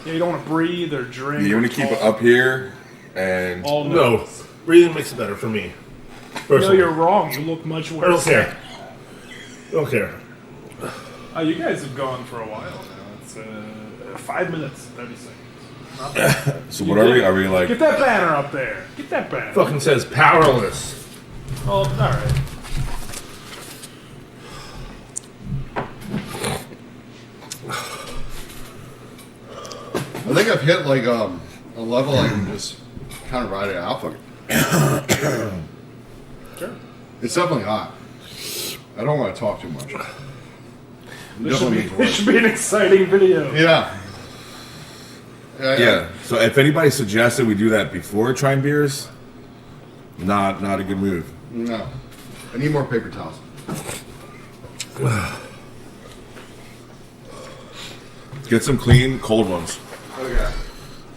you don't want to breathe or drink. You or want to keep it talk. up here and All No. notes. Breathing makes it better for me. No, Personally. you're wrong. You look much worse. I don't care. Don't care. Oh, you guys have gone for a while now. It's 5 minutes, 30 seconds. Not bad. so what are we? Are we like Get that banner up there. Get that banner. Fucking says powerless. Oh, all right. I think I've hit like a level I can just kind of ride it out. Fuck it. Sure. It's definitely hot. I don't want to talk too much. This should, Definitely be, makes it this worse. should be an exciting video. Yeah. Yeah. So if anybody suggested we do that before trying beers, not a good move. No. I need more paper towels. Get some clean, cold ones. Okay.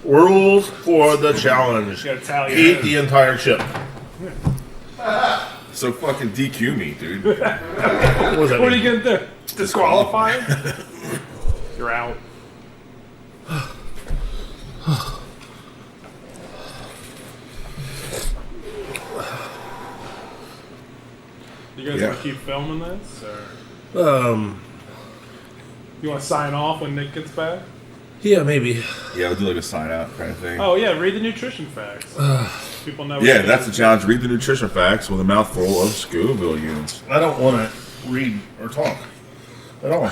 Rules for the challenge. You gotta tally Eat it. the entire chip. So fucking DQ me, dude. What does that What are mean? you gonna do? Disqualify? You're out. You guys Yeah. want to keep filming this, or you want to sign off when Nick gets back? Yeah, maybe. Yeah, we'll do like a sign out kind of thing. Oh yeah, read the nutrition facts. People know. Yeah, that's the challenge. Read the nutrition facts with a mouthful of Scoville units. I don't want to read or talk at all.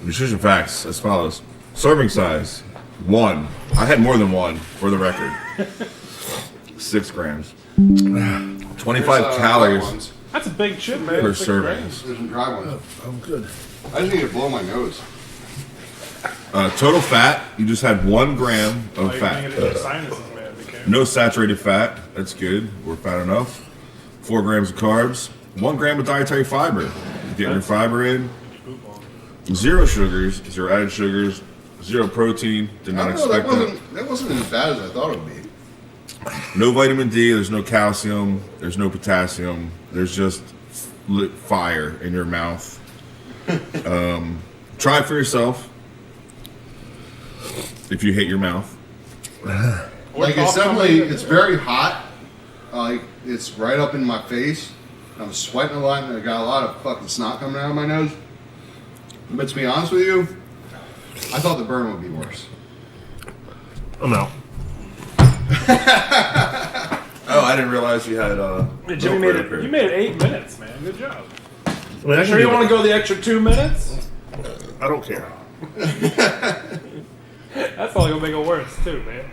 Nutrition facts as follows: serving size One. I had more than one, for the record. 6 grams. 25 calories That's a big chip, man. per 6 serving. grams. There's some dry ones. I'm good. I just need to blow my nose. Total fat, you just had 1 gram Oh, of you're fat. gonna get it in your sinuses, man. Be careful. No saturated fat. That's good. We're fat enough. 4 grams of carbs. 1 gram of dietary fiber. Getting your fiber in. 0 sugars. 0 added sugars. 0 protein. Did I not don't know, expect that wasn't as bad as I thought it would be. No vitamin D. There's no calcium. There's no potassium. There's just lit fire in your mouth. Try it for yourself. If you hate your mouth. Like it's definitely, it's very hot. Like it's right up in my face. I'm sweating a lot, and I got a lot of fucking snot coming out of my nose. But to be honest with you, I thought the burn would be worse. I'm out. Oh, I didn't realize you had Hey, Jimmy made it. You made it 8 minutes, man. Good job. I mean, I Sure, you want to go the extra 2 minutes? I don't care. That's probably gonna make it worse too, man.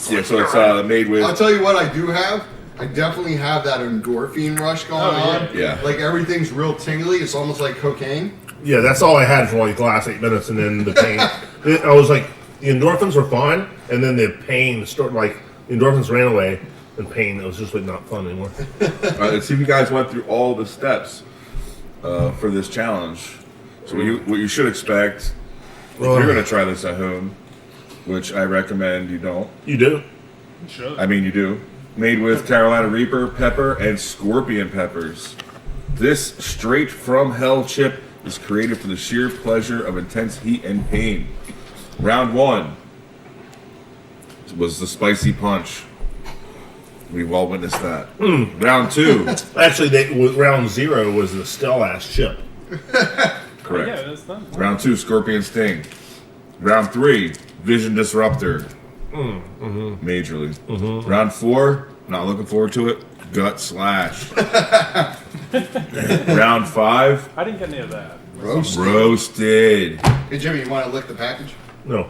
Yeah, so it's made with. I'll tell you what I do have. I definitely have that endorphin rush going on. Yeah. Like everything's real tingly. It's almost like cocaine. Yeah, that's all I had for like the last 8 minutes, and then the pain. I was like, the endorphins were fine, and then the pain started. Like the endorphins ran away, and pain. It was just like not fun anymore. All right, let's see if you guys went through all the steps for this challenge. So what you should expect if you're going to try this at home, which I recommend you don't. You do? Sure. I mean, you do. Made with Carolina Reaper pepper and scorpion peppers. This straight from hell chip is created for the sheer pleasure of intense heat and pain. Round 1 was the spicy punch. We've all witnessed that. Round 2, Actually, round 0 was the Stellash chip. correct. Yeah, that's done. Round 2, scorpion sting. Round 3, vision disruptor. Majorly. Round 4, not looking forward to it. Gut slash. Round 5, I didn't get any of that. roasted. Hey Jimmy, you want to lick the package? No.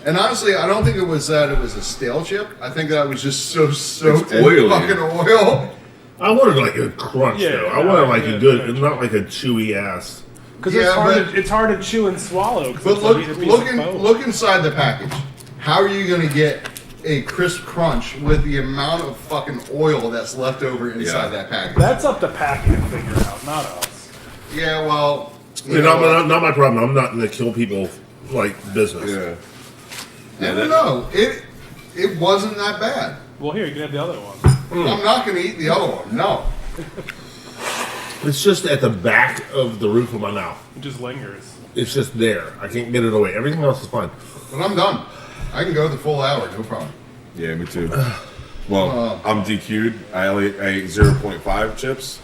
And honestly, I don't think it was that it was a stale chip. I think that it was just so soaked in oily. fucking oil. I wanted like a crunch Yeah, though. I wanted like yeah, a good, yeah. not like a chewy ass. Because Yeah, it's hard to chew and swallow. 'cause But it's a piece of bone. look inside the package. How are you going to get a crisp crunch with the amount of fucking oil that's left over inside Yeah. that package? That's up to packing to figure out, not us. Yeah, well, You know, not my problem. I'm not in the kill people like business. Yeah. I don't know. It wasn't that bad. Well, here you can have the other one. I'm not going to eat the other one. No. It's just at the back of the roof of my mouth. It just lingers. It's just there. I can't get it away. Everything else is fine. But I'm done. I can go the full hour, no problem. Yeah, me too. Well, I'm DQ'd. I only ate 0.5 chips.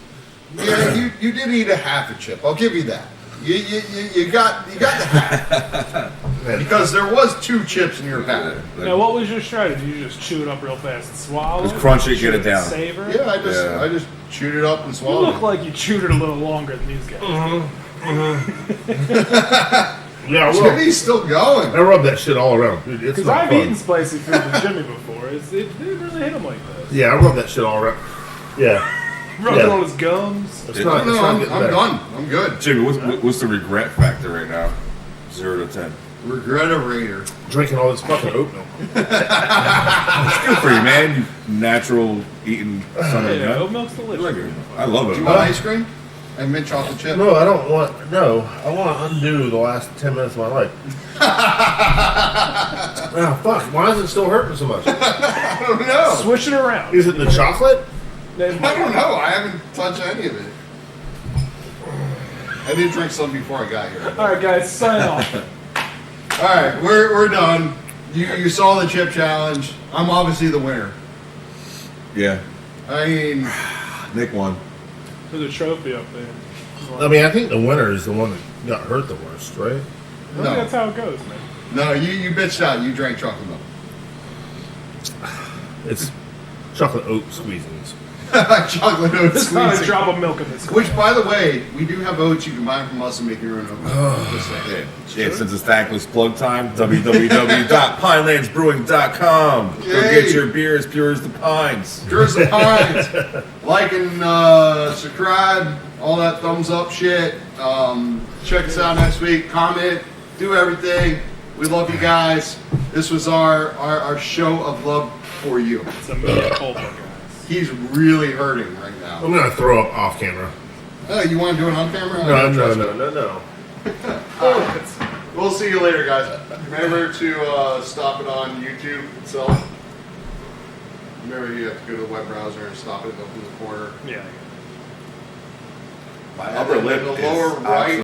Yeah, you did eat a half a chip. I'll give you that. You got the half because there was 2 chips in your packet. Now, what was your strategy? You just chew it up real fast and swallow Just it? crunch it, Chew get it down. Savor it? Yeah, Yeah. I just chewed it up and You swallowed look it. like you chewed it a little longer than these guys. Yeah, Jimmy's still going. I rub that shit all around. Dude, it's Because not I've fun. eaten spicy food with Jimmy before. It didn't really hit him like this. Yeah, I rub that shit all around. Yeah. Rubbed it Yeah. on his gums. It's Yeah. not, No, it's not I'm getting better. done. I'm good. Jimmy, what's the regret factor right now? 0 to 10. Regret a Raider. Drinking all this fucking oat milk. It's good for you, man. You natural eating son of a Yeah, gun. oat milk's delicious. I love Do it. you want ice cream? And mint chocolate chip? No, I don't want. No, I want to undo the last 10 minutes of my life. Ah, fuck. Why is it still hurting so much? I don't know. Swish it around. Is it the chocolate? I don't know. I haven't touched any of it. I did drink some before I got here. All right, guys, sign off. All right, we're done. You saw the chip challenge. I'm obviously the winner. Yeah. I mean, Nick won. There's a trophy up there. I mean, I think the winner is the one that got hurt the worst, right? I think no, that's how it goes, man. no. You bitched out. You drank chocolate milk. It's chocolate oat squeezings. Chocolate oat There's not a squeezy. drop of milk in this. Which, by the way, we do have oats. You can buy them from us and make your own oat. Just saying. Yeah, since it's thankless plug time, www.pinelandsbrewing.com. Go Yay. get your beer as pure as the pines. Here's the pines. Like and subscribe, all that thumbs up shit. Check us out next week. Comment, do everything. We love you guys. This was our show of love for you. It's a mini cold one, guys. He's really hurting right I'm now. gonna throw up off camera. Oh, you want to do it on camera? No. We'll see you later, guys. Remember to stop it on YouTube itself. Remember, you have to go to the web browser and stop it up in the corner. Yeah. My And upper then lip in the is lower right.